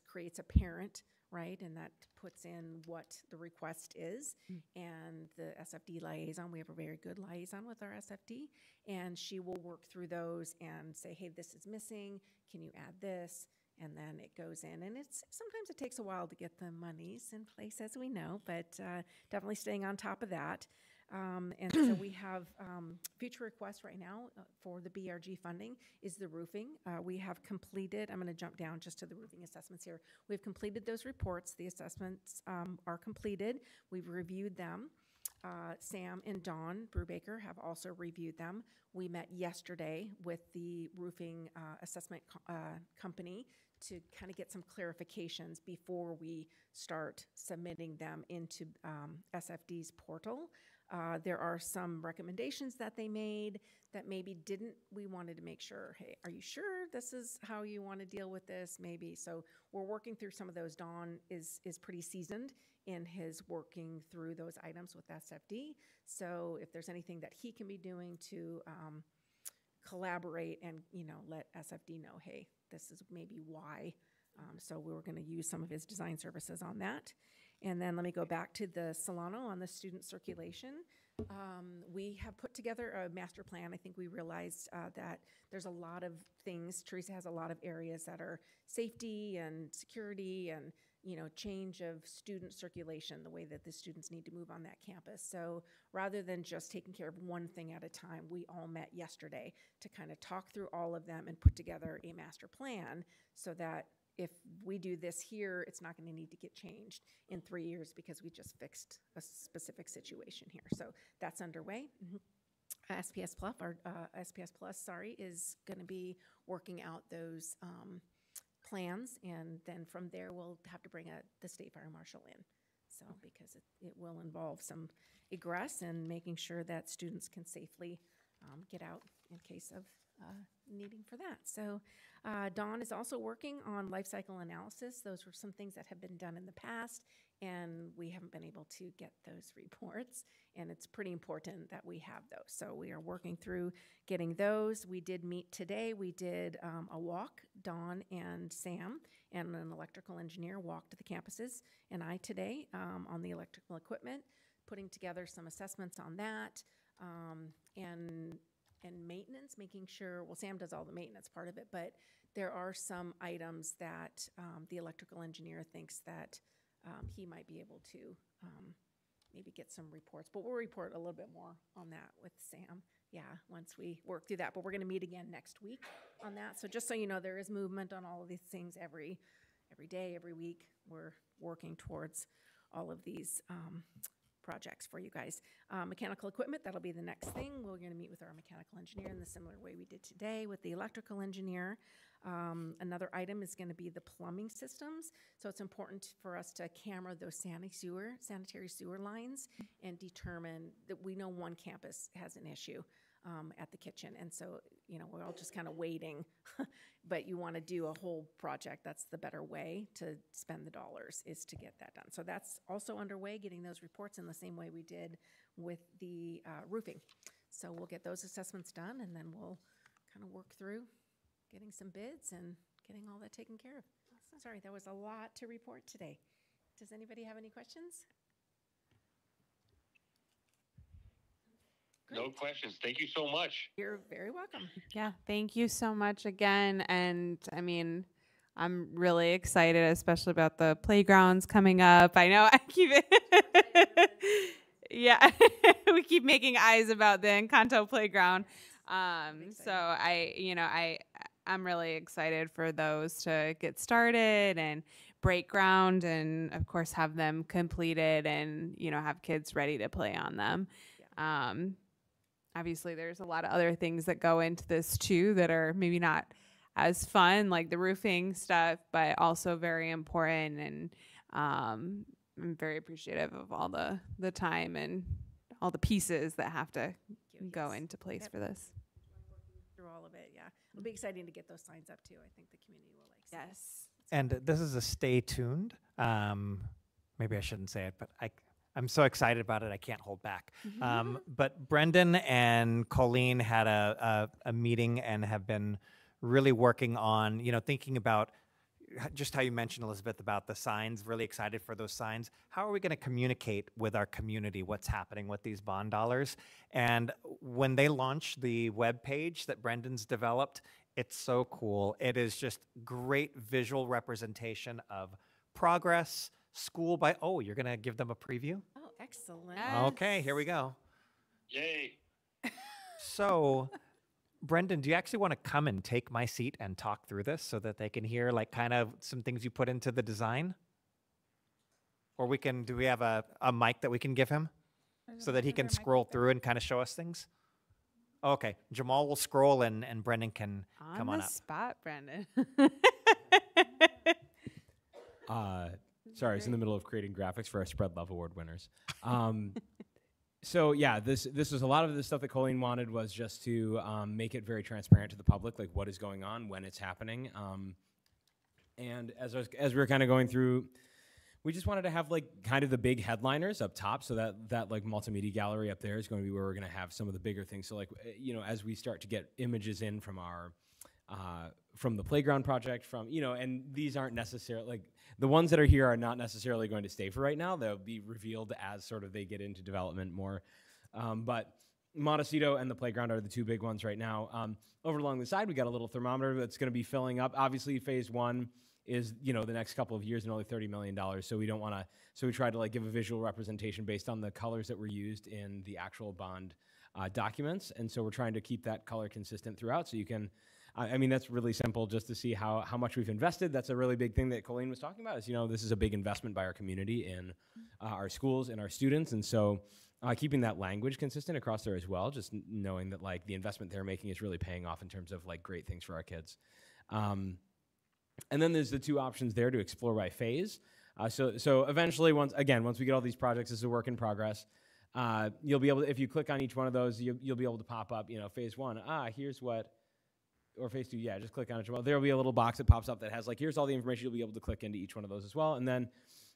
creates a parent, right, and that puts in what the request is. And the SFD liaison, we have a very good liaison with our SFD, and she will work through those and say, hey, this is missing, can you add this? And then it goes in, and sometimes it takes a while to get the monies in place, as we know, but definitely staying on top of that. And so we have future requests right now for the BRG funding is the roofing. We have completed, I'm going to jump down just to the roofing assessments here. We've completed those reports. The assessments are completed. We've reviewed them. Sam and Dawn Brubaker have also reviewed them. We met yesterday with the roofing assessment company to kind of get some clarifications before we start submitting them into SFD's portal. There are some recommendations that they made that maybe we wanted to make sure, hey, are you sure this is how you want to deal with this? Maybe. So we're working through some of those. Don is pretty seasoned in his working through those items with SFD. So if there's anything that he can be doing to collaborate and, let SFD know, hey, this is maybe why. So we were going to use some of his design services on that. And then let me go back to the Solano on the student circulation. We have put together a master plan. I think we realized that there's a lot of things. Teresa has a lot of areas that are safety and security and, change of student circulation, the way that the students need to move on that campus. So rather than just taking care of one thing at a time, we all met yesterday to kind of talk through all of them and put together a master plan so that if we do this here, it's not going to need to get changed in 3 years because we just fixed a specific situation here. So that's underway. SPS Plus, is going to be working out those plans, and then from there we'll have to bring the state fire marshal in. So because it will involve some egress and making sure that students can safely get out in case of needing for that. So Dawn is also working on life cycle analysis. Those were some things that have been done in the past, and we haven't been able to get those reports, and it's pretty important that we have those. So we are working through getting those. We did meet today. We did a walk, Dawn and Sam and an electrical engineer walked the campuses, and I today on the electrical equipment, putting together some assessments on that, and maintenance, making sure, well, Sam does all the maintenance part of it, but there are some items that the electrical engineer thinks that he might be able to maybe get some reports. But we'll report a little bit more on that with Sam, once we work through that. But we're going to meet again next week on that. So just so you know, there is movement on all of these things every day, every week. We're working towards all of these projects for you guys. Mechanical equipment, that'll be the next thing. We're going to meet with our mechanical engineer in the similar way we did today with the electrical engineer. Another item is going to be the plumbing systems. So it's important for us to camera those sanitary sewer lines and determine that we know one campus has an issue at the kitchen. And so, we're all just kind of waiting, but you want to do a whole project. That's the better way to spend the dollars, is to get that done. So that's also underway, getting those reports in the same way we did with the roofing. So we'll get those assessments done, and then we'll kind of work through getting some bids and getting all that taken care of. Awesome. Sorry, there was a lot to report today. Does anybody have any questions? No questions. Thank you so much. You're very welcome. Yeah, thank you so much again. And I mean, I'm really excited, especially about the playgrounds coming up. I know I keep we keep making eyes about the Encanto playground. So I I'm really excited for those to get started and break ground, and of course have them completed and have kids ready to play on them. Obviously, there's a lot of other things that go into this too that are maybe not as fun, like the roofing stuff, but also very important. And I'm very appreciative of all the time and all the pieces that have to go into place for this. Through all of it, yeah. It'll be exciting to get those signs up too. I think the community will like. Yes. And this is a stay tuned. Maybe I shouldn't say it, but I'm so excited about it, I can't hold back. But Brendan and Colleen had a meeting and have been really working on, thinking about just how you mentioned, Elizabeth, about the signs, really excited for those signs. How are we going to communicate with our community what's happening with these bond dollars? And when they launch the web page that Brendan's developed, it's so cool. It is just great visual representation of progress, school by, you're going to give them a preview? Oh, excellent. Okay, here we go. Yay. So, Brendan, do you actually want to come and take my seat and talk through this so that they can hear like kind of some things you put into the design? Or do we have a mic that we can give him so that he can scroll through and kind of show us things? Okay, Jamal will scroll and Brendan can come on up. On the spot, Brendan. Sorry, I was in the middle of creating graphics for our Spread Love Award winners. So yeah, this was a lot of the stuff that Colleen wanted was just to make it very transparent to the public, like what is going on, when it's happening. And as we were kind of going through, we just wanted to have like kind of the big headliners up top, so that like multimedia gallery up there is going to be where we're going to have some of the bigger things. So like as we start to get images in from our from the playground project, and these aren't necessarily like the ones that are here are not necessarily going to stay for right now. They'll be revealed as sort of they get into development more. But Montecito and the playground are the two big ones right now. Over along the side, we got a little thermometer that's going to be filling up. Obviously, phase one is the next couple of years and only $30 million. So we don't want to. So we try to like give a visual representation based on the colors that were used in the actual bond documents, and so we're trying to keep that color consistent throughout. So you can. I mean, that's really simple just to see how much we've invested. That's a really big thing that Colleen was talking about is, this is a big investment by our community in our schools and our students. And so keeping that language consistent across there as well, just knowing that like the investment they're making is really paying off in terms of like great things for our kids. And then there's the two options there to explore by phase. So eventually, once we get all these projects, this is a work in progress. You'll be able to, if you click on each one of those, you'll be able to pop up, phase one, here's what, or phase two, just click on it. Well, there'll be a little box that pops up that has like, here's all the information. You'll be able to click into each one of those as well. And then,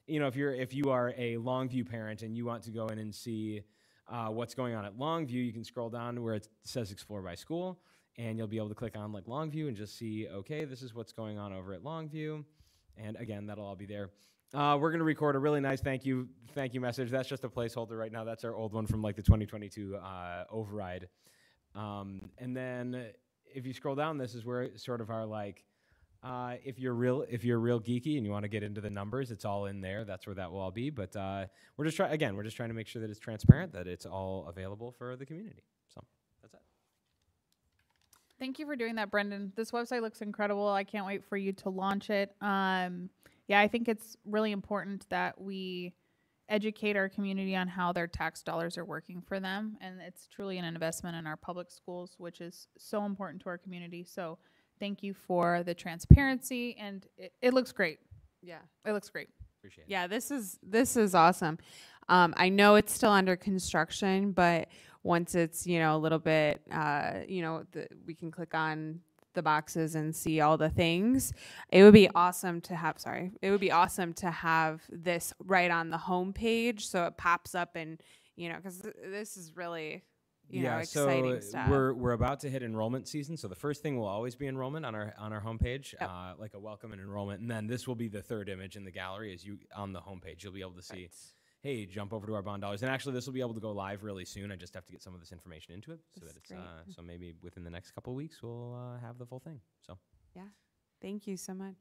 if you are a Longview parent and you want to go in and see what's going on at Longview, you can scroll down where it says Explore by School, and you'll be able to click on like Longview and just see, okay, this is what's going on over at Longview. And again, that'll all be there. We're going to record a really nice thank you message. That's just a placeholder right now. That's our old one from like the 2022 override. And then if you scroll down, this is where sort of our like, if you're real geeky and you want to get into the numbers, it's all in there. That's where that will all be. But we're just trying to make sure that it's transparent, that it's all available for the community. So that's it. Thank you for doing that, Brendan. This website looks incredible. I can't wait for you to launch it. I think it's really important that we educate our community on how their tax dollars are working for them. And it's truly an investment in our public schools, which is so important to our community. So thank you for the transparency, and it looks great. Yeah, it looks great. Appreciate it. Yeah, this is awesome. I know it's still under construction, but once it's, a little bit, we can click on the boxes and see all the things. It would be awesome to have, this right on the home page so it pops up and, because this is really, exciting stuff. We're about to hit enrollment season. So the first thing will always be enrollment on our homepage, like a welcome and enrollment. And then this will be the third image in the gallery as you on the homepage. You'll be able to see, hey, jump over to our bond dollars. And actually this will be able to go live really soon. I just have to get some of this information into it so that it's, so maybe within the next couple of weeks we'll have the full thing. So yeah, thank you so much.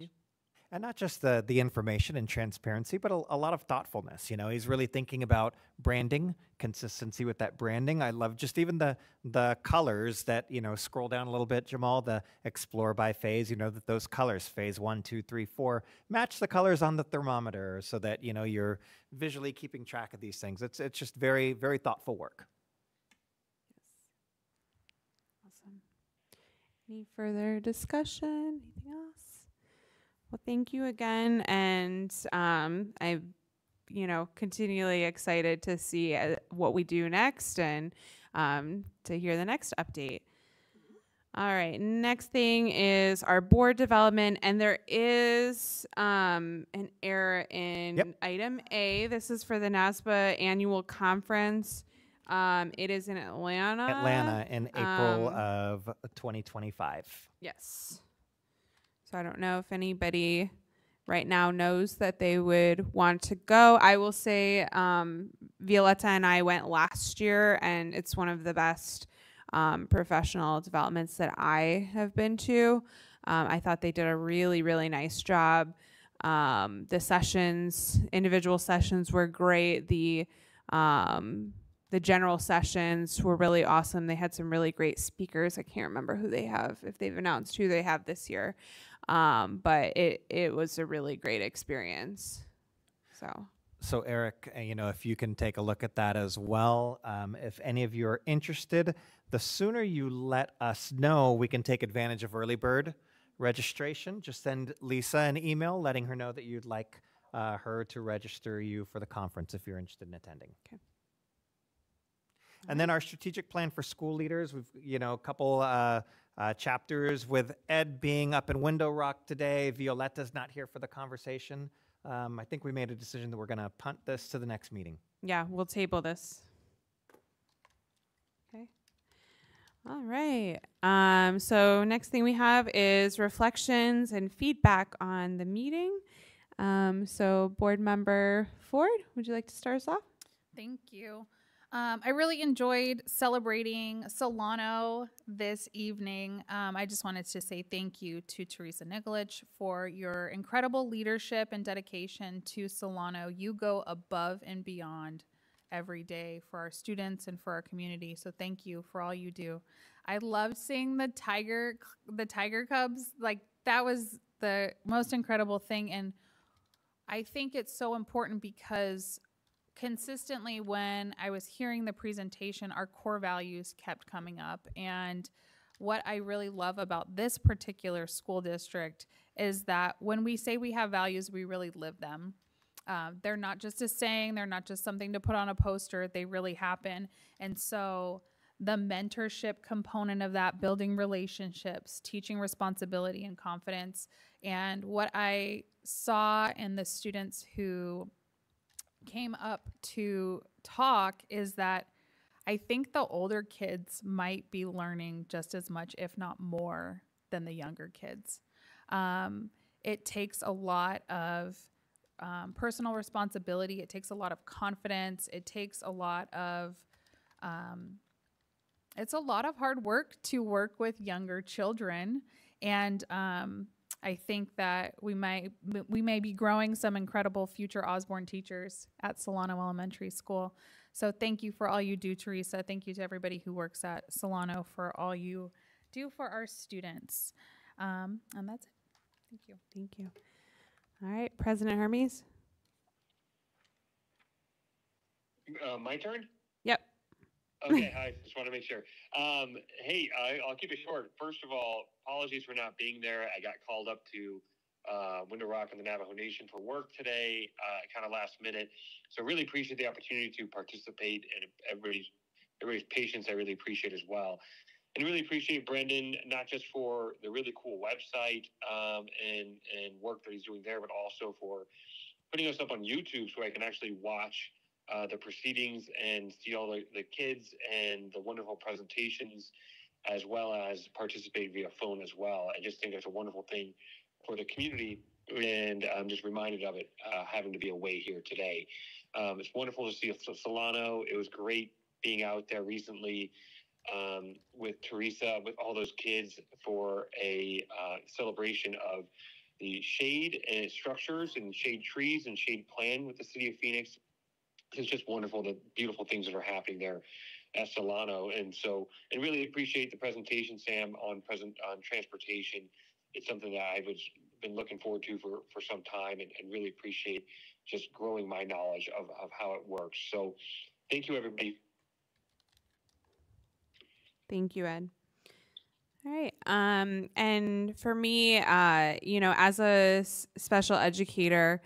And not just the information and transparency, but a lot of thoughtfulness. You know, he's really thinking about branding, consistency with that branding. I love just even the colors that, you know, scroll down a little bit, Jamal, the explore by phase, you know, that those colors, phase 1, 2, 3, 4, match the colors on the thermometer so that, you know, you're visually keeping track of these things. It's just very, very thoughtful work. Awesome. Any further discussion? Anything else? Well, thank you again, and I'm, you know, continually excited to see what we do next and to hear the next update. All right, next thing is our board development, and there is an error in item A. This is for the NASPA annual conference. It is in Atlanta. Atlanta in April of 2025. Yes. So I don't know if anybody right now knows that they would want to go. I will say Violetta and I went last year, and it's one of the best professional developments that I have been to. I thought they did a really, really nice job. The sessions, individual sessions were great. The general sessions were really awesome. They had some really great speakers. I can't remember who they have, if they've announced who they have this year. But it was a really great experience. So Eric, you know, if you can take a look at that as well. If any of you are interested, the sooner you let us know, we can take advantage of early bird registration. Just send Lisa an email letting her know that you'd like her to register you for the conference if you're interested in attending. Okay. And then our strategic plan for school leaders, we've, you know, a couple chapters with Ed being up in Window Rock today. Violetta's not here for the conversation. I think we made a decision that we're going to punt this to the next meeting. Yeah, we'll table this. Okay. All right. So next thing we have is reflections and feedback on the meeting. So board member Ford, would you like to start us off? Thank you. I really enjoyed celebrating Solano this evening. I just wanted to say thank you to Teresa Nikolic for your incredible leadership and dedication to Solano. You go above and beyond every day for our students and for our community. So thank you for all you do. I loved seeing the tiger cubs. Like, that was the most incredible thing. And I think it's so important because consistently when I was hearing the presentation, our core values kept coming up. And what I really love about this particular school district is that when we say we have values, we really live them. They're not just a saying, they're not just something to put on a poster, they really happen. And so the mentorship component of that, building relationships, teaching responsibility and confidence. And what I saw in the students who came up to talk is that I think the older kids might be learning just as much, if not more, than the younger kids. It takes a lot of personal responsibility. It takes a lot of confidence. It takes a lot of, it's a lot of hard work to work with younger children. And I think that we may be growing some incredible future Osborne teachers at Solano Elementary School. So thank you for all you do, Teresa. Thank you to everybody who works at Solano for all you do for our students. And that's it. Thank you. Thank you. All right, President Hermes. My turn? Yep. Okay, I just want to make sure. Hey, I'll keep it short. First of all, apologies for not being there. I got called up to Window Rock and the Navajo Nation for work today, kind of last minute. So really appreciate the opportunity to participate, and everybody's patience I really appreciate as well. And really appreciate Brendan, not just for the really cool website and work that he's doing there, but also for putting us up on YouTube so I can actually watch the proceedings and see all the kids and the wonderful presentations, as well as participate via phone as well. I just think that's a wonderful thing for the community, and I'm just reminded of it having to be away here today. It's wonderful to see Solano. It was great being out there recently with Teresa, with all those kids for a celebration of the shade and structures and shade trees and shade plan with the city of Phoenix. It's just wonderful, the beautiful things that are happening there at Solano. And really appreciate the presentation, Sam, on transportation. It's something that I've been looking forward to for some time, and really appreciate just growing my knowledge of how it works. So thank you, everybody. Thank you, Ed. All right. And for me, as a special educator,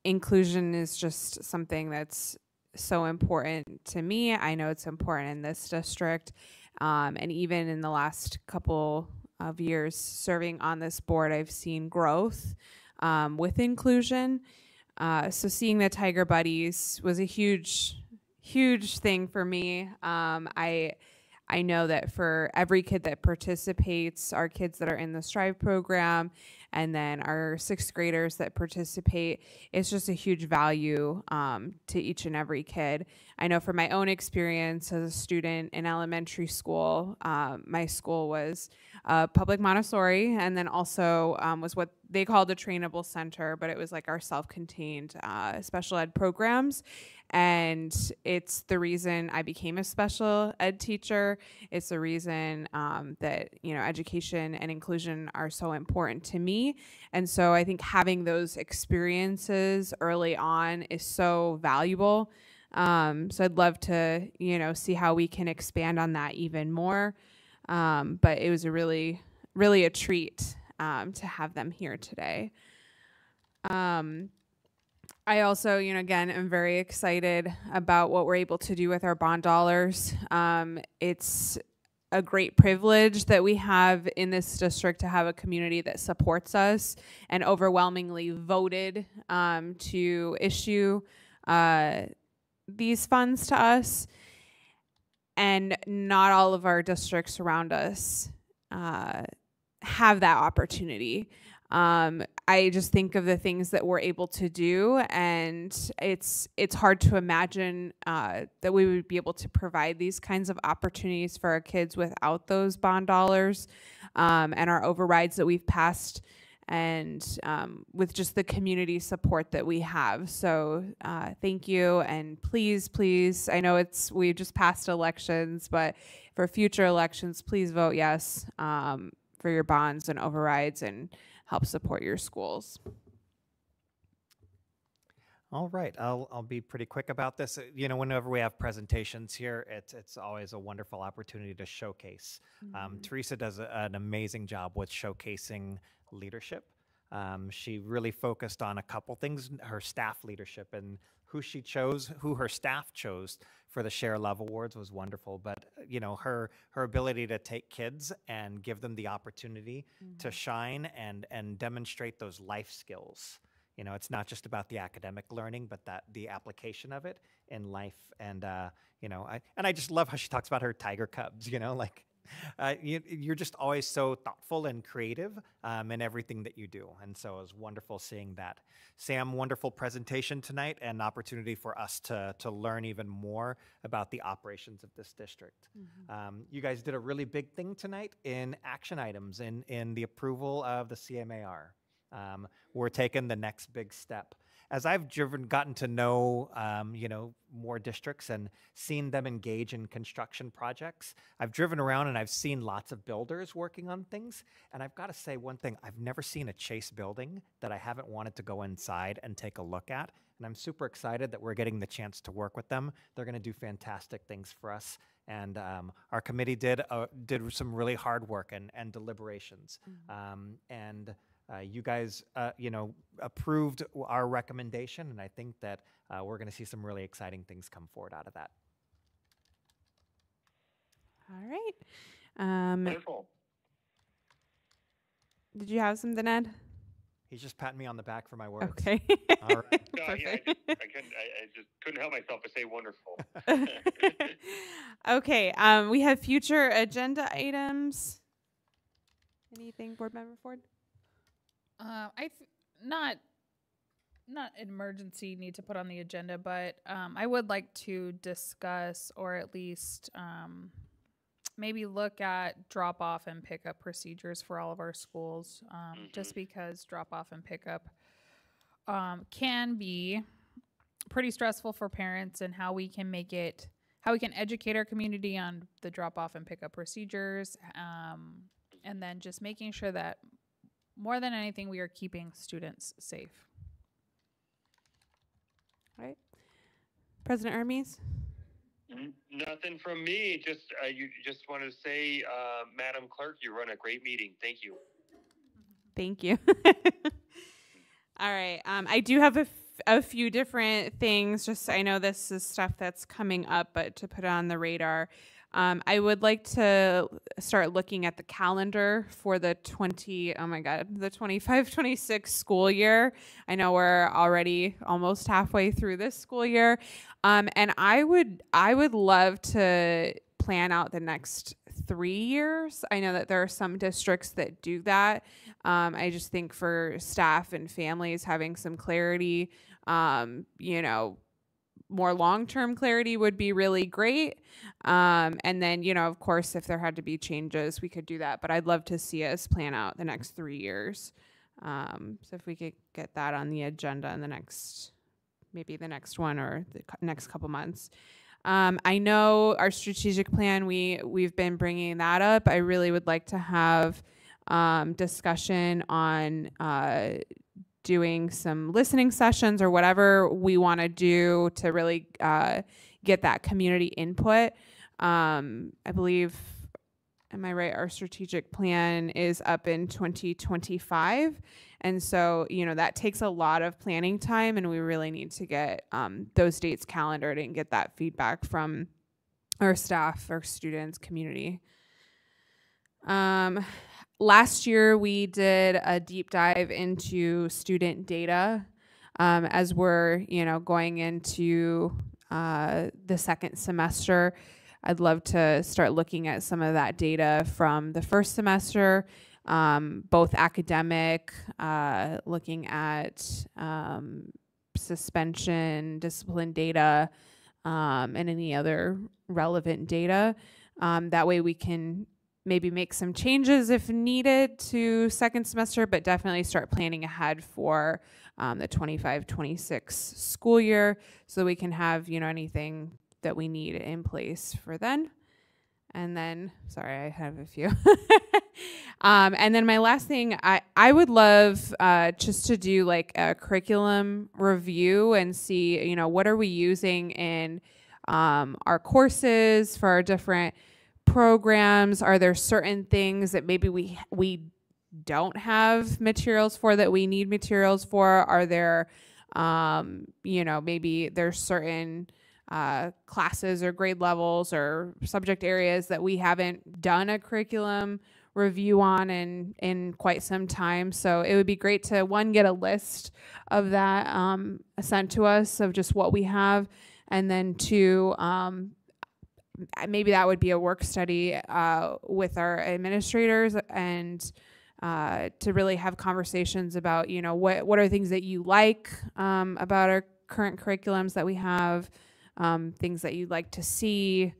inclusion is just something that's so important to me. I know it's important in this district. And even in the last couple of years serving on this board, I've seen growth with inclusion. So seeing the Tiger Buddies was a huge thing for me. I know that for every kid that participates, our kids that are in the Strive program, and then our sixth graders that participate, it's just a huge value to each and every kid. I know from my own experience as a student in elementary school, my school was public Montessori, and then also was what they called a trainable center, but it was like our self-contained special ed programs. And it's the reason I became a special ed teacher. It's the reason that, education and inclusion are so important to me. And so I think having those experiences early on is so valuable. So I'd love to, see how we can expand on that even more. But it was really a treat to have them here today. I also, again, am very excited about what we're able to do with our bond dollars. It's a great privilege that we have in this district to have a community that supports us and overwhelmingly voted to issue these funds to us. And not all of our districts around us have that opportunity. I just think of the things that we're able to do, and it's hard to imagine that we would be able to provide these kinds of opportunities for our kids without those bond dollars and our overrides that we've passed, and with just the community support that we have. So thank you, and please, I know we just passed elections, but for future elections, please vote yes for your bonds and overrides and help support your schools. All right, I'll be pretty quick about this. Whenever we have presentations here, it's always a wonderful opportunity to showcase. Teresa does an amazing job with showcasing leadership. She really focused on a couple things, her staff leadership, and who her staff chose for the Share Love Awards was wonderful. But her ability to take kids and give them the opportunity to shine and demonstrate those life skills. It's not just about the academic learning, but the application of it in life. And I just love how she talks about her tiger cubs. You're just always so thoughtful and creative in everything that you do. And so it was wonderful seeing that. Sam, wonderful presentation tonight and opportunity for us to learn even more about the operations of this district. You guys did a really big thing tonight in action items in the approval of the CMAR. We're taking the next big step. As I've gotten to know, more districts and seen them engage in construction projects, I've driven around and I've seen lots of builders working on things. And I've got to say one thing, I've never seen a Chase building that I haven't wanted to go inside and take a look at. And I'm super excited that we're getting the chance to work with them. They're going to do fantastic things for us. And our committee did some really hard work and deliberations. You guys, approved our recommendation, and I think that we're going to see some really exciting things come forward out of that. All right. Wonderful. Did you have something, Ed? He's just patting me on the back for my words. Okay. All right. No, yeah, I just couldn't help myself to say wonderful. Okay. We have future agenda items. Anything, Board Member Ford? Not emergency need to put on the agenda, but I would like to discuss or at least maybe look at drop-off and pickup procedures for all of our schools, just because drop-off and pickup can be pretty stressful for parents, and how we can educate our community on the drop-off and pickup procedures, and then just making sure that more than anything, we are keeping students safe. All right. President Hermes? Nothing from me. Just want to say, Madam Clerk, you run a great meeting. Thank you. Thank you. All right. I do have a few different things. Just I know this is stuff that's coming up, but to put it on the radar, I would like to start looking at the calendar for the 25-26 school year. I know we're already almost halfway through this school year, and I would love to plan out the next 3 years. I know that there are some districts that do that. I just think for staff and families having some clarity, more long-term clarity would be really great. And then, of course, if there had to be changes, we could do that. But I'd love to see us plan out the next 3 years. So if we could get that on the agenda in the next one or the next couple months. I know our strategic plan, we've been bringing that up. I really would like to have discussion on doing some listening sessions or whatever we want to do to really get that community input. I believe, am I right? Our strategic plan is up in 2025. And so, that takes a lot of planning time, and we really need to get those dates calendared and get that feedback from our staff, our students, community. Last year, we did a deep dive into student data as we're, going into the second semester. I'd love to start looking at some of that data from the first semester, both academic, looking at suspension, discipline data, and any other relevant data. That way we can maybe make some changes if needed to second semester, but definitely start planning ahead for the 25-26 school year so we can have, anything that we need in place for then. And then, sorry, I have a few. And then my last thing, I would love just to do like a curriculum review and see, what are we using in our courses for our different programs. Are there certain things that maybe we don't have materials for that we need materials for? Are there, maybe there's certain classes or grade levels or subject areas that we haven't done a curriculum review on in quite some time. So it would be great to, one, get a list of that sent to us of just what we have, and then two, maybe that would be a work study with our administrators and to really have conversations about, what are things that you like about our current curriculums that we have, things that you'd like to see,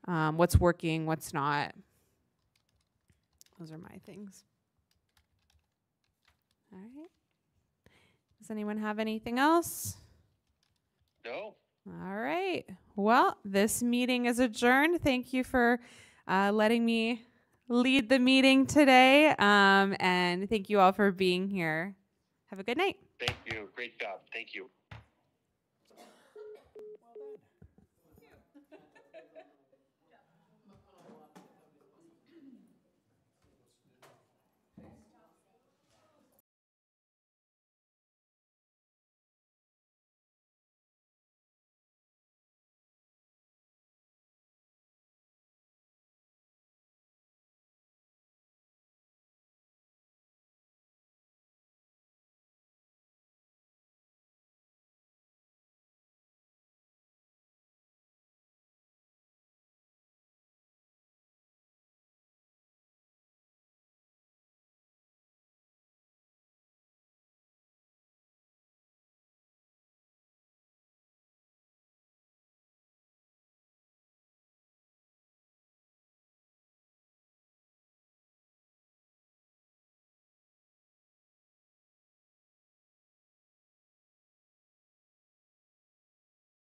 what's working, what's not. Those are my things. All right. Does anyone have anything else? No. All right. Well, this meeting is adjourned. Thank you for letting me lead the meeting today. And thank you all for being here. Have a good night. Thank you. Great job. Thank you.